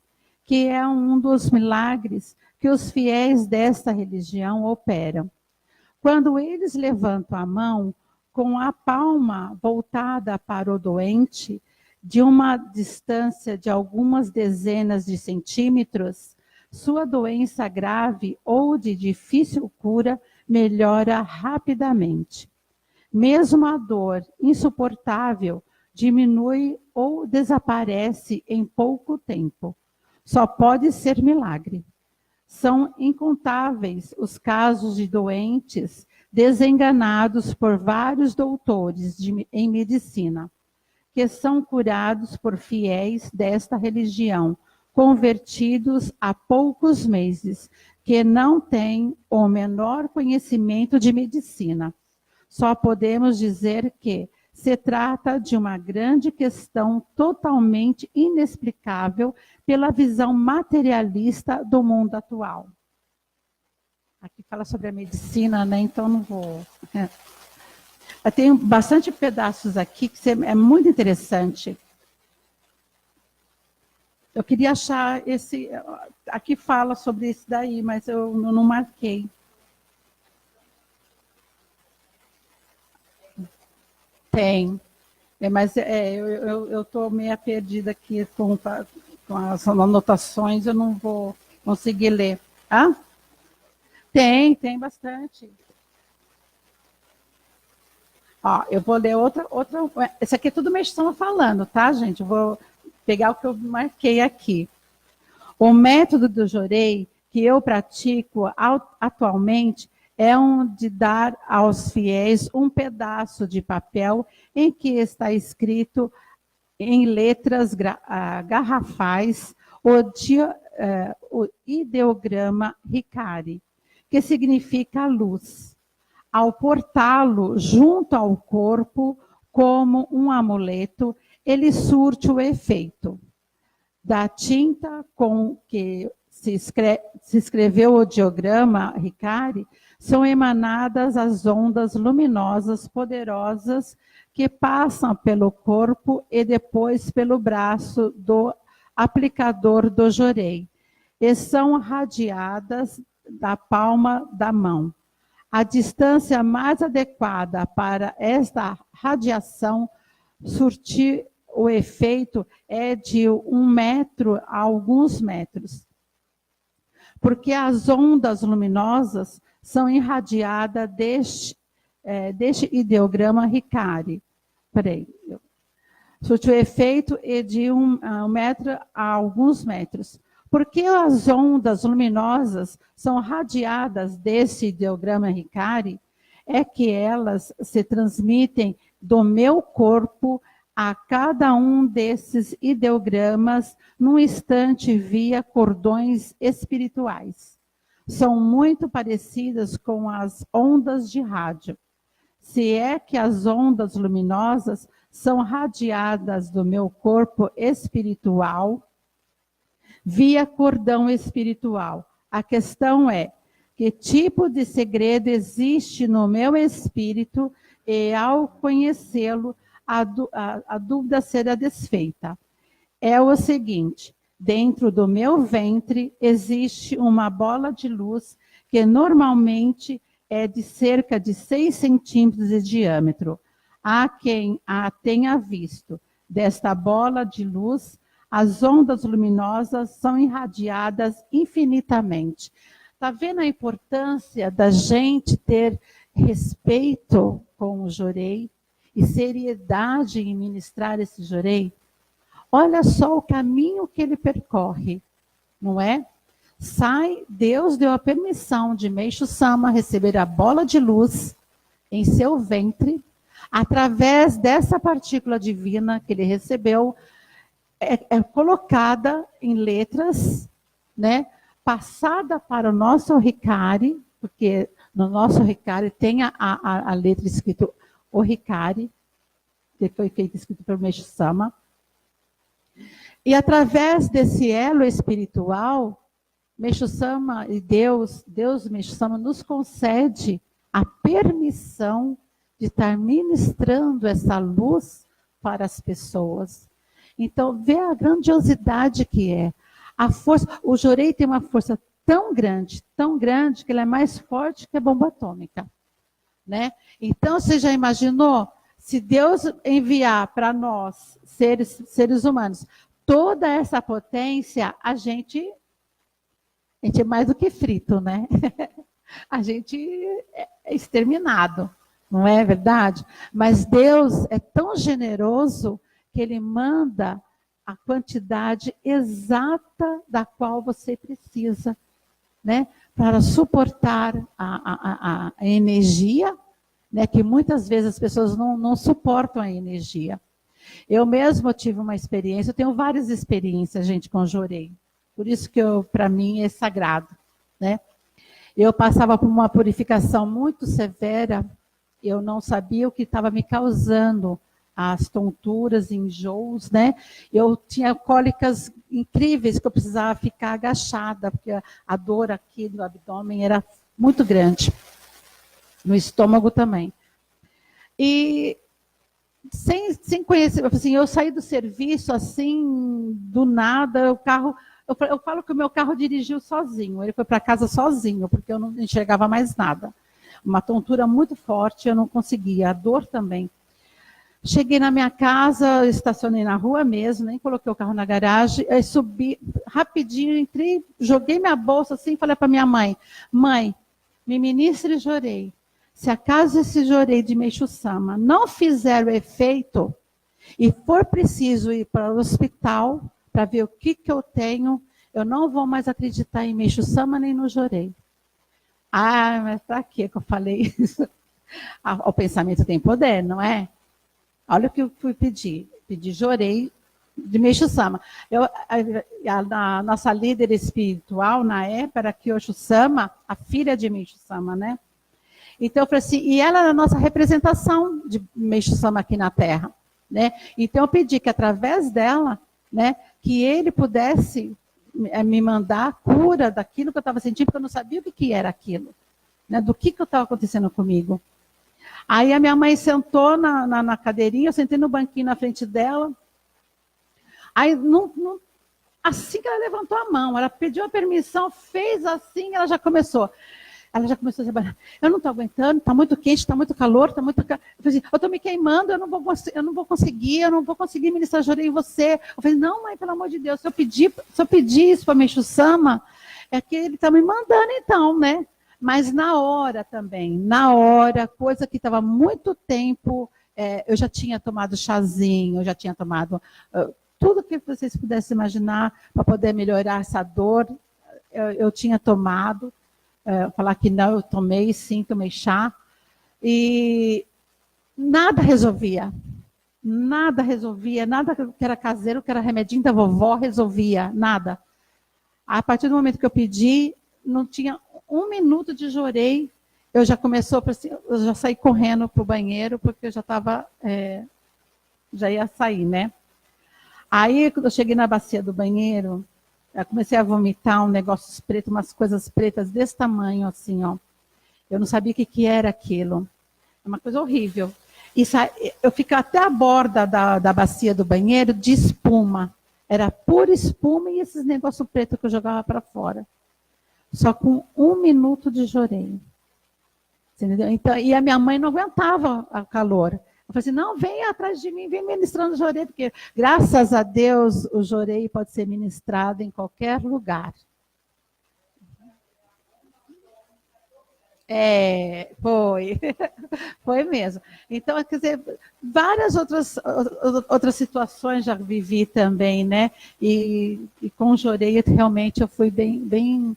que é um dos milagres que os fiéis desta religião operam. Quando eles levantam a mão com a palma voltada para o doente, de uma distância de algumas dezenas de centímetros, sua doença grave ou de difícil cura melhora rapidamente. Mesmo a dor insuportável diminui ou desaparece em pouco tempo. Só pode ser milagre. São incontáveis os casos de doentes desenganados por vários doutores em medicina, que são curados por fiéis desta religião, convertidos há poucos meses, que não têm o menor conhecimento de medicina. Só podemos dizer que se trata de uma grande questão totalmente inexplicável pela visão materialista do mundo atual. Aqui fala sobre a medicina, né? Então não vou... Eu tenho bastante pedaços aqui que é muito interessante. Eu queria achar esse... Aqui fala sobre esse daí, mas eu não marquei. Tem. Mas eu estou meio perdida aqui com as anotações, eu não vou conseguir ler. Ah? Tem bastante. Ó, eu vou ler outra. Esse aqui é tudo mês que estão falando, tá, gente? Eu vou pegar o que eu marquei aqui. O método do Jorei que eu pratico atualmente é um de dar aos fiéis um pedaço de papel em que está escrito em letras garrafais o ideograma Hikari, que significa luz. Ao portá-lo junto ao corpo como um amuleto, ele surte o efeito. Da tinta com que se escreveu o ideograma Hikari, são emanadas as ondas luminosas poderosas que passam pelo corpo e depois pelo braço do aplicador do Jorei, e são radiadas da palma da mão. A distância mais adequada para esta radiação surtir o efeito é de 1 metro a alguns metros, porque as ondas luminosas são irradiadas deste ideograma Hikari. Surte o efeito é de 1 metro a alguns metros. Porque as ondas luminosas são radiadas desse ideograma Hikari, é que elas se transmitem do meu corpo a cada um desses ideogramas num instante via cordões espirituais. São muito parecidas com as ondas de rádio. Se é que as ondas luminosas são radiadas do meu corpo espiritual via cordão espiritual. A questão é, que tipo de segredo existe no meu espírito e ao conhecê-lo, a dúvida será desfeita. É o seguinte, dentro do meu ventre existe uma bola de luz que normalmente é de cerca de 6 centímetros de diâmetro. há quem a tenha visto. Desta bola de luz, as ondas luminosas são irradiadas infinitamente. Está vendo a importância da gente ter respeito com o Jorei e seriedade em ministrar esse Jorei? Olha só o caminho que ele percorre, não é? Deus deu a permissão de Meixo Sama receber a bola de luz em seu ventre, através dessa partícula divina que ele recebeu, é colocada em letras, né? Passada para o nosso Hikari, porque no nosso Hikari tem a letra escrita o Hikari, que foi feito escrito por Meixo Sama. E através desse elo espiritual, Meixo Sama e Deus Meixo Sama nos concede a permissão de estar ministrando essa luz para as pessoas. Então, vê a grandiosidade que é. A força, o Jorei tem uma força tão grande, que ele é mais forte que a bomba atômica, né? Então, você já imaginou, se Deus enviar para nós, seres humanos, toda essa potência, a gente é mais do que frito, né? A gente é exterminado, não é verdade? Mas Deus é tão generoso que Ele manda a quantidade exata da qual você precisa, né? Para suportar a energia, né? Que muitas vezes as pessoas não suportam a energia. Eu mesmo tive uma experiência, eu tenho várias experiências, gente, com Jorei. Por isso que para mim é sagrado, né? Eu passava por uma purificação muito severa, eu não sabia o que estava me causando as tonturas, enjoos, né? Eu tinha cólicas incríveis que eu precisava ficar agachada, porque a dor aqui no abdômen era muito grande, no estômago também. E sem conhecer, assim, eu saí do serviço assim, do nada, o carro... Eu falo que o meu carro dirigiu sozinho, ele foi para casa sozinho, porque eu não enxergava mais nada. Uma tontura muito forte, eu não conseguia, a dor também. Cheguei na minha casa, estacionei na rua mesmo, nem coloquei o carro na garagem, aí subi rapidinho, entrei, joguei minha bolsa assim e falei para minha mãe, mãe, me ministre Jorei. Se acaso esse Jorei de Meixo Sama não fizer o efeito e for preciso ir para o hospital para ver o que eu tenho, eu não vou mais acreditar em Meixo Sama nem no Jorei. Ah, mas para que eu falei isso? O pensamento tem poder, não é? Olha o que eu fui pedir. Pedi Jorei de Meixo Sama. A nossa líder espiritual na época era Kyosho Sama, a filha de Meixo Sama, né? Então eu falei assim, e ela era a nossa representação de Meixo Sama aqui na Terra, né? Então eu pedi que através dela, né, que ele pudesse me mandar a cura daquilo que eu estava sentindo, porque eu não sabia o que era aquilo, né, do que estava acontecendo comigo. Aí a minha mãe sentou na cadeirinha, eu sentei no banquinho na frente dela. Aí, assim que ela levantou a mão, ela pediu a permissão, fez assim, ela já começou. Ela já começou a dizer, eu não estou aguentando, está muito quente, está muito calor, está muito... Eu falei assim, eu estou me queimando, eu não vou conseguir ministrar Jorei em você. Eu falei, não, mãe, pelo amor de Deus, se eu pedir isso para Meixo Sama, é que ele está me mandando então, né? Mas na hora também, coisa que estava muito tempo, eu já tinha tomado chazinho, eu já tinha tomado tudo que vocês pudessem imaginar para poder melhorar essa dor, eu tinha tomado. Falar que não, eu tomei chá, e nada resolvia, nada que era caseiro, que era remedinho da vovó, resolvia, nada. A partir do momento que eu pedi, não tinha 1 minuto de Jorei, eu já saí correndo para o banheiro, porque eu já estava, já ia sair, né? Aí, quando eu cheguei na bacia do banheiro, eu comecei a vomitar um negócio preto, umas coisas pretas desse tamanho, assim, ó. Eu não sabia o que era aquilo. É uma coisa horrível. Eu ficava até a borda da bacia do banheiro de espuma. Era pura espuma e esses negócios pretos que eu jogava para fora. Só com 1 minuto de Jorei. Entendeu? Então, e a minha mãe não aguentava o calor. Eu falei assim, não, vem atrás de mim, vem ministrando o jorei, porque graças a Deus o jorei pode ser ministrado em qualquer lugar. Foi. Foi mesmo. Então, quer dizer, várias outras situações já vivi também, né? E com o jorei, realmente, eu fui bem.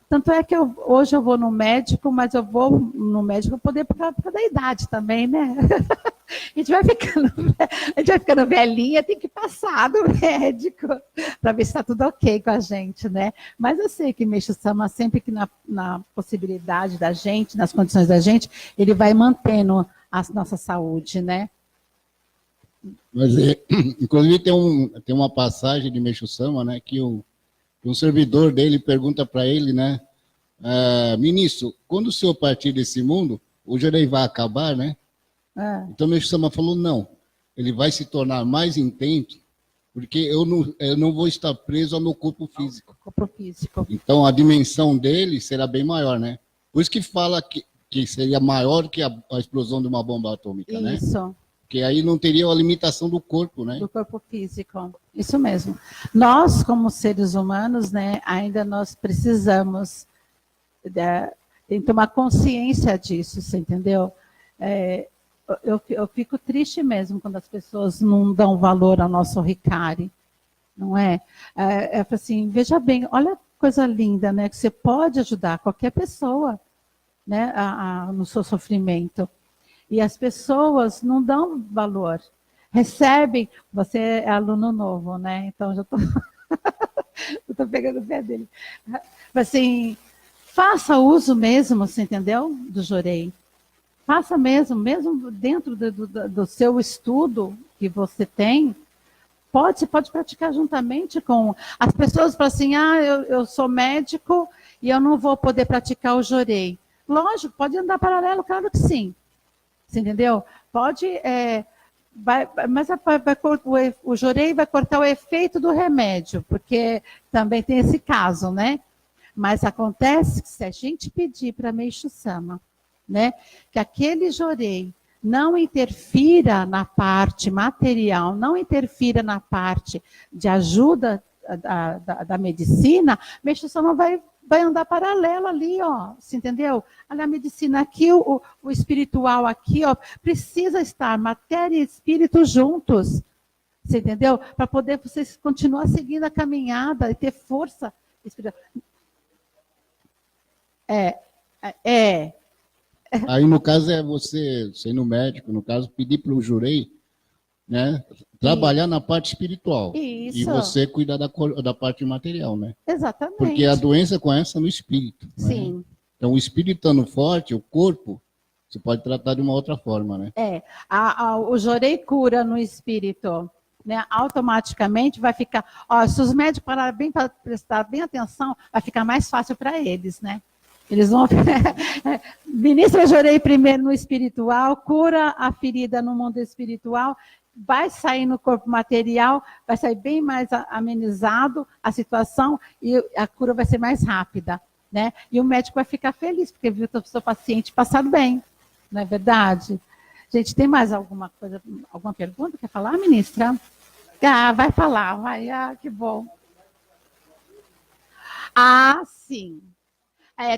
Tanto é que hoje eu vou no médico, mas eu vou no médico poder por causa da idade também, né? A gente vai ficando velhinha, tem que passar do médico para ver se está tudo ok com a gente, né? Mas eu sei que Meixo Sama, sempre que na possibilidade da gente, nas condições da gente, ele vai mantendo a nossa saúde, né? Mas, inclusive, tem uma passagem de Meixo Sama, né, que um servidor dele pergunta para ele, né, ministro, quando o senhor partir desse mundo, o jorei vai acabar, né? Então, Meixo Sama falou, não, ele vai se tornar mais intenso, porque eu não vou estar preso ao meu corpo físico. Corpo físico. Então, a dimensão dele será bem maior, né? Por isso que fala que seria maior que a explosão de uma bomba atômica, né? Isso. Porque aí não teria a limitação do corpo, né? Do corpo físico. Isso mesmo. Nós, como seres humanos, né, ainda nós precisamos tem que tomar consciência disso, você entendeu? Eu fico triste mesmo quando as pessoas não dão valor ao nosso Hikari, não é? Assim, veja bem, olha que coisa linda, né? Que você pode ajudar qualquer pessoa, né, no seu sofrimento. E as pessoas não dão valor. Recebem, você é aluno novo, né? Então já estou pegando o pé dele. Assim, faça uso mesmo, você entendeu? Do jorei. Faça mesmo dentro do seu estudo que você tem, você pode praticar juntamente com as pessoas. Falam assim, eu sou médico e eu não vou poder praticar o jorei. Lógico, pode andar paralelo, claro que sim. Você entendeu? Pode, mas o jorei vai cortar o efeito do remédio, porque também tem esse caso, né? Mas acontece que se a gente pedir para Meixo Sama, né, que aquele jorei não interfira na parte material, não interfira na parte de ajuda da medicina, Meixo Sama vai andar paralelo ali, ó, você entendeu? Olha a medicina aqui, o espiritual aqui, ó, precisa estar matéria e espírito juntos, você entendeu? Para poder vocês continuar seguindo a caminhada e ter força espiritual. Aí, no caso, você, sendo médico, no caso, pedir para o jorei, né, trabalhar na parte espiritual. Isso. E você cuidar da parte material, né? Exatamente. Porque a doença começa no espírito. Sim. Né? Então, o espírito estando forte, o corpo, você pode tratar de uma outra forma, né? O jorei cura no espírito, né? Automaticamente vai ficar... Ó, se os médicos pararem bem para prestar bem atenção, vai ficar mais fácil para eles, né? Eles vão... Ministra jorei primeiro no espiritual, cura a ferida no mundo espiritual, vai sair no corpo material, vai sair bem mais amenizado a situação e a cura vai ser mais rápida, né? E o médico vai ficar feliz, porque viu o seu paciente passar bem, não é verdade? Gente, tem mais alguma coisa, alguma pergunta? Quer falar, ministra? Vai falar, vai, que bom. Sim.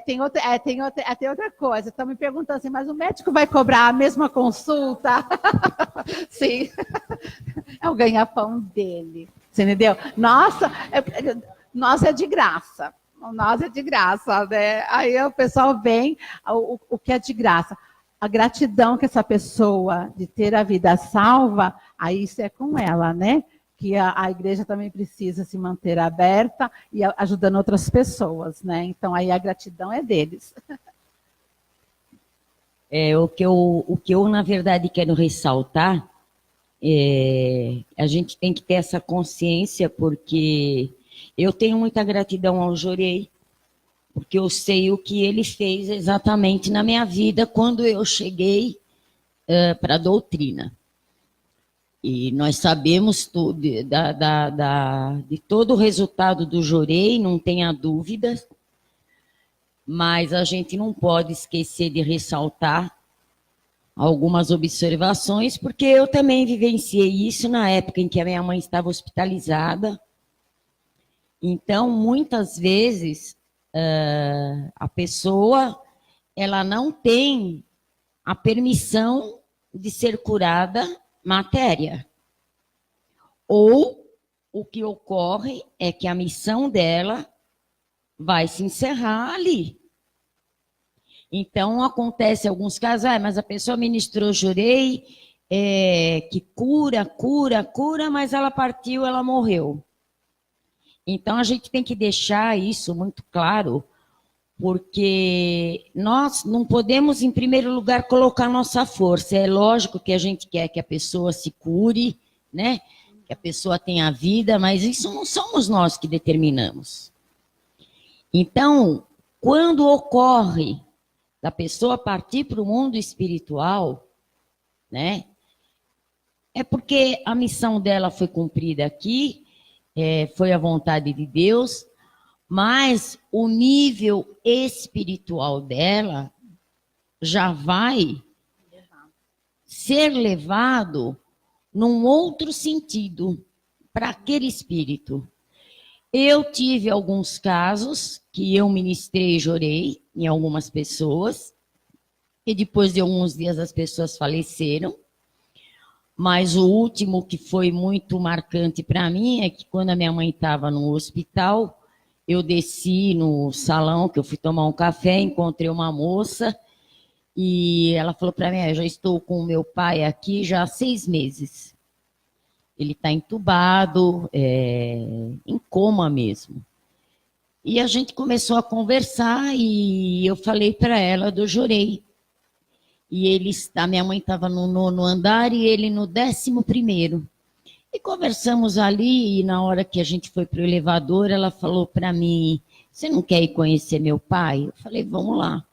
Tem outra coisa. Estão me perguntando assim, mas o médico vai cobrar a mesma consulta? Sim. É o ganha-pão dele. Você entendeu? Nossa, é de graça. Nós é de graça, né? Aí o pessoal vem, o que é de graça. A gratidão que essa pessoa de ter a vida salva, aí isso é com ela, né? Que a igreja também precisa se manter aberta e ajudando outras pessoas, né? Então, aí a gratidão é deles. O que eu, na verdade, quero ressaltar a gente tem que ter essa consciência, porque eu tenho muita gratidão ao jorei, porque eu sei o que ele fez exatamente na minha vida quando eu cheguei para a doutrina. E nós sabemos de todo o resultado do jorei, não tenha dúvidas, mas a gente não pode esquecer de ressaltar algumas observações, porque eu também vivenciei isso na época em que a minha mãe estava hospitalizada. Então, muitas vezes, a pessoa ela não tem a permissão de ser curada matéria. Ou o que ocorre é que a missão dela vai se encerrar ali. Então, acontece em alguns casos, mas a pessoa ministrou jurei, que cura, mas ela partiu, ela morreu. Então, a gente tem que deixar isso muito claro, porque nós não podemos, em primeiro lugar, colocar nossa força. É lógico que a gente quer que a pessoa se cure, né? Que a pessoa tenha vida, mas isso não somos nós que determinamos. Então, quando ocorre da pessoa partir para o mundo espiritual, né? É porque a missão dela foi cumprida aqui, foi a vontade de Deus, mas o nível espiritual dela já vai ser levado num outro sentido para aquele espírito. Eu tive alguns casos que eu ministrei e jorei em algumas pessoas, e depois de alguns dias as pessoas faleceram. Mas o último que foi muito marcante para mim é que quando a minha mãe estava no hospital, eu desci no salão, que eu fui tomar um café, encontrei uma moça e ela falou para mim, eu já estou com o meu pai aqui já há 6 meses. Ele está entubado, em coma mesmo. E a gente começou a conversar e eu falei para ela do jorei. E a minha mãe estava no 9º andar e ele no 11º. E conversamos ali, e na hora que a gente foi para o elevador, ela falou para mim, você não quer ir conhecer meu pai? Eu falei, vamos lá.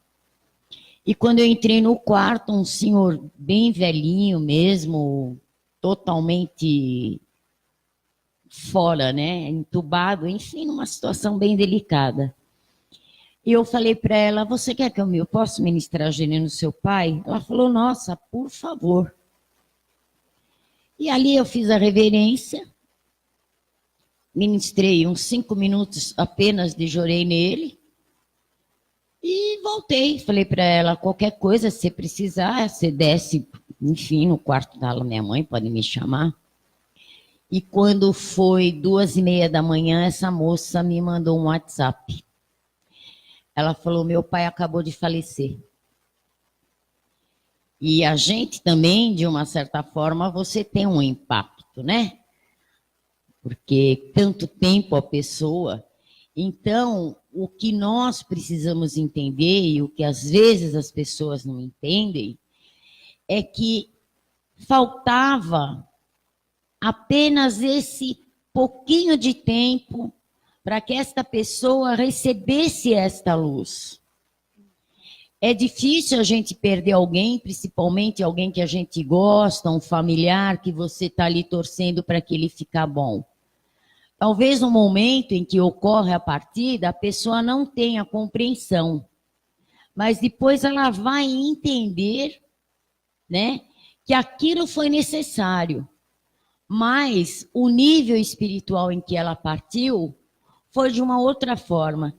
E quando eu entrei no quarto, um senhor bem velhinho mesmo, totalmente fora, né? Entubado, enfim, numa situação bem delicada. E eu falei para ela, você quer que eu possa ministrar gênio no seu pai? Ela falou, nossa, por favor. E ali eu fiz a reverência, ministrei uns 5 minutos apenas de jorei nele, e voltei. Falei para ela, qualquer coisa, se precisar, você desce, enfim, no quarto da minha mãe, pode me chamar. E quando foi 2h30 da manhã, essa moça me mandou um WhatsApp. Ela falou, meu pai acabou de falecer. E a gente também, de uma certa forma, você tem um impacto, né? Porque tanto tempo a pessoa... Então, o que nós precisamos entender, e o que às vezes as pessoas não entendem, é que faltava apenas esse pouquinho de tempo para que esta pessoa recebesse esta luz. É difícil a gente perder alguém, principalmente alguém que a gente gosta, um familiar que você está ali torcendo para que ele fique bom. Talvez no momento em que ocorre a partida, a pessoa não tenha compreensão, mas depois ela vai entender, né, que aquilo foi necessário. Mas o nível espiritual em que ela partiu foi de uma outra forma.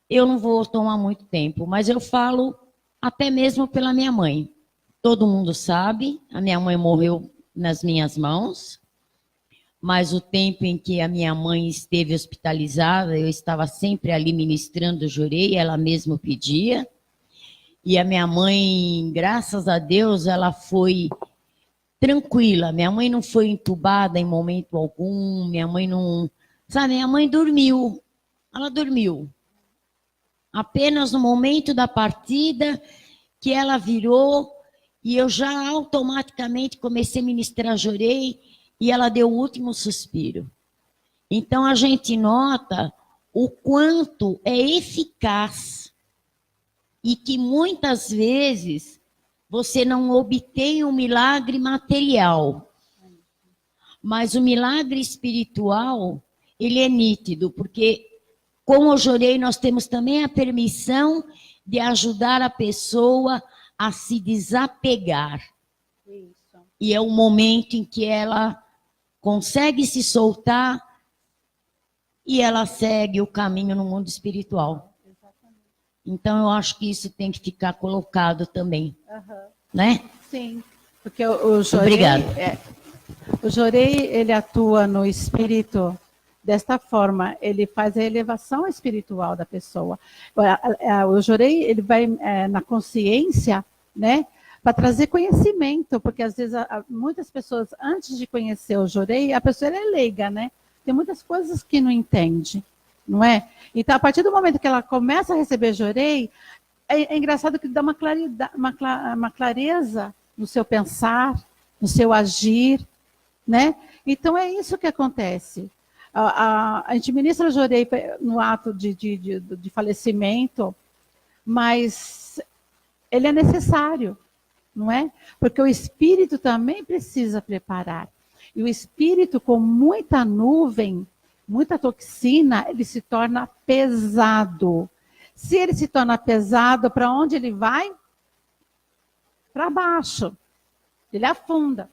Eu não vou tomar muito tempo, mas eu falo até mesmo pela minha mãe. Todo mundo sabe, a minha mãe morreu nas minhas mãos, mas o tempo em que a minha mãe esteve hospitalizada, eu estava sempre ali ministrando jurei, ela mesma pedia. E a minha mãe, graças a Deus, ela foi tranquila. Minha mãe não foi entubada em momento algum, minha mãe não... Sabe, minha mãe dormiu, ela dormiu. Apenas no momento da partida que ela virou e eu já automaticamente comecei a ministrar jurei e ela deu o último suspiro. Então a gente nota o quanto é eficaz e que muitas vezes você não obtém um milagre material, mas o milagre espiritual, ele é nítido, porque com o jorei nós temos também a permissão de ajudar a pessoa a se desapegar. Isso. E é o momento em que ela consegue se soltar e ela segue o caminho no mundo espiritual. Então, eu acho que isso tem que ficar colocado também, né? Sim, porque o Jorei... Obrigada. O Jorei, ele atua no espírito desta forma, ele faz a elevação espiritual da pessoa. O Jorei, ele vai na consciência, né, para trazer conhecimento, porque às vezes muitas pessoas, antes de conhecer o Jorei, a pessoa é leiga, né? Tem muitas coisas que não entende, não é? Então, a partir do momento que ela começa a receber Jorei, é engraçado que dá uma clareza no seu pensar, no seu agir, né? Então, é isso que acontece. A gente ministra Jorei no ato de falecimento, mas ele é necessário, não é? Porque o espírito também precisa preparar. E o espírito, com muita nuvem, muita toxina, ele se torna pesado. Se ele se torna pesado, para onde ele vai? Para baixo. Ele afunda.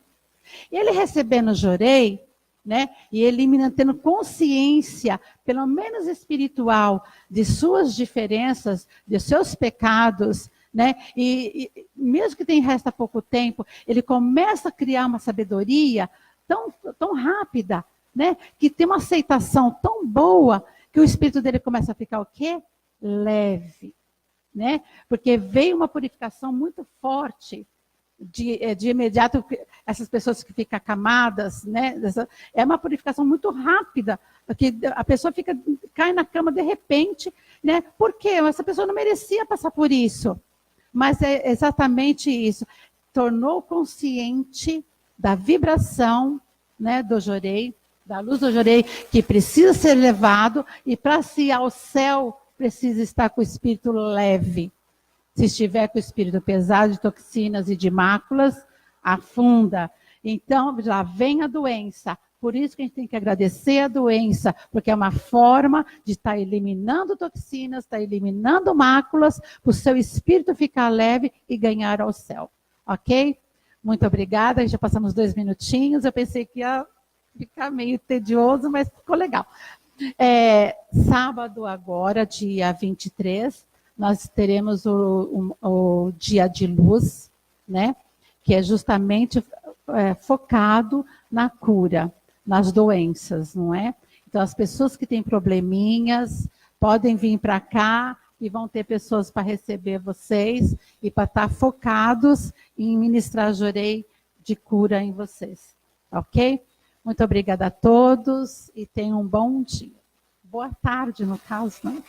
Ele recebendo Jorei, né, e ele tendo consciência, pelo menos espiritual, de suas diferenças, de seus pecados, né, e mesmo que resta pouco tempo, ele começa a criar uma sabedoria tão rápida, né, que tem uma aceitação tão boa, que o espírito dele começa a ficar o quê? Leve, né, porque veio uma purificação muito forte. De imediato, essas pessoas que ficam acamadas, né? É uma purificação muito rápida, porque a pessoa cai na cama de repente, né? Por quê? Essa pessoa não merecia passar por isso. Mas é exatamente isso. Tornou consciente da vibração, né, do Jorei, da luz do Jorei, que precisa ser levado, e para se ir ao céu, precisa estar com o espírito leve. Se estiver com o espírito pesado de toxinas e de máculas, afunda. Então, já vem a doença. Por isso que a gente tem que agradecer a doença, porque é uma forma de estar eliminando toxinas, estar eliminando máculas, para o seu espírito ficar leve e ganhar ao céu. Ok? Muito obrigada. Já passamos 2 minutinhos. Eu pensei que ia ficar meio tedioso, mas ficou legal. Sábado agora, dia 23, nós teremos o dia de luz, né? Que é justamente focado na cura, nas doenças, não é? Então, as pessoas que têm probleminhas podem vir para cá e vão ter pessoas para receber vocês e para estar focados em ministrar Jorei de cura em vocês, ok? Muito obrigada a todos e tenham um bom dia. Boa tarde, no caso, né?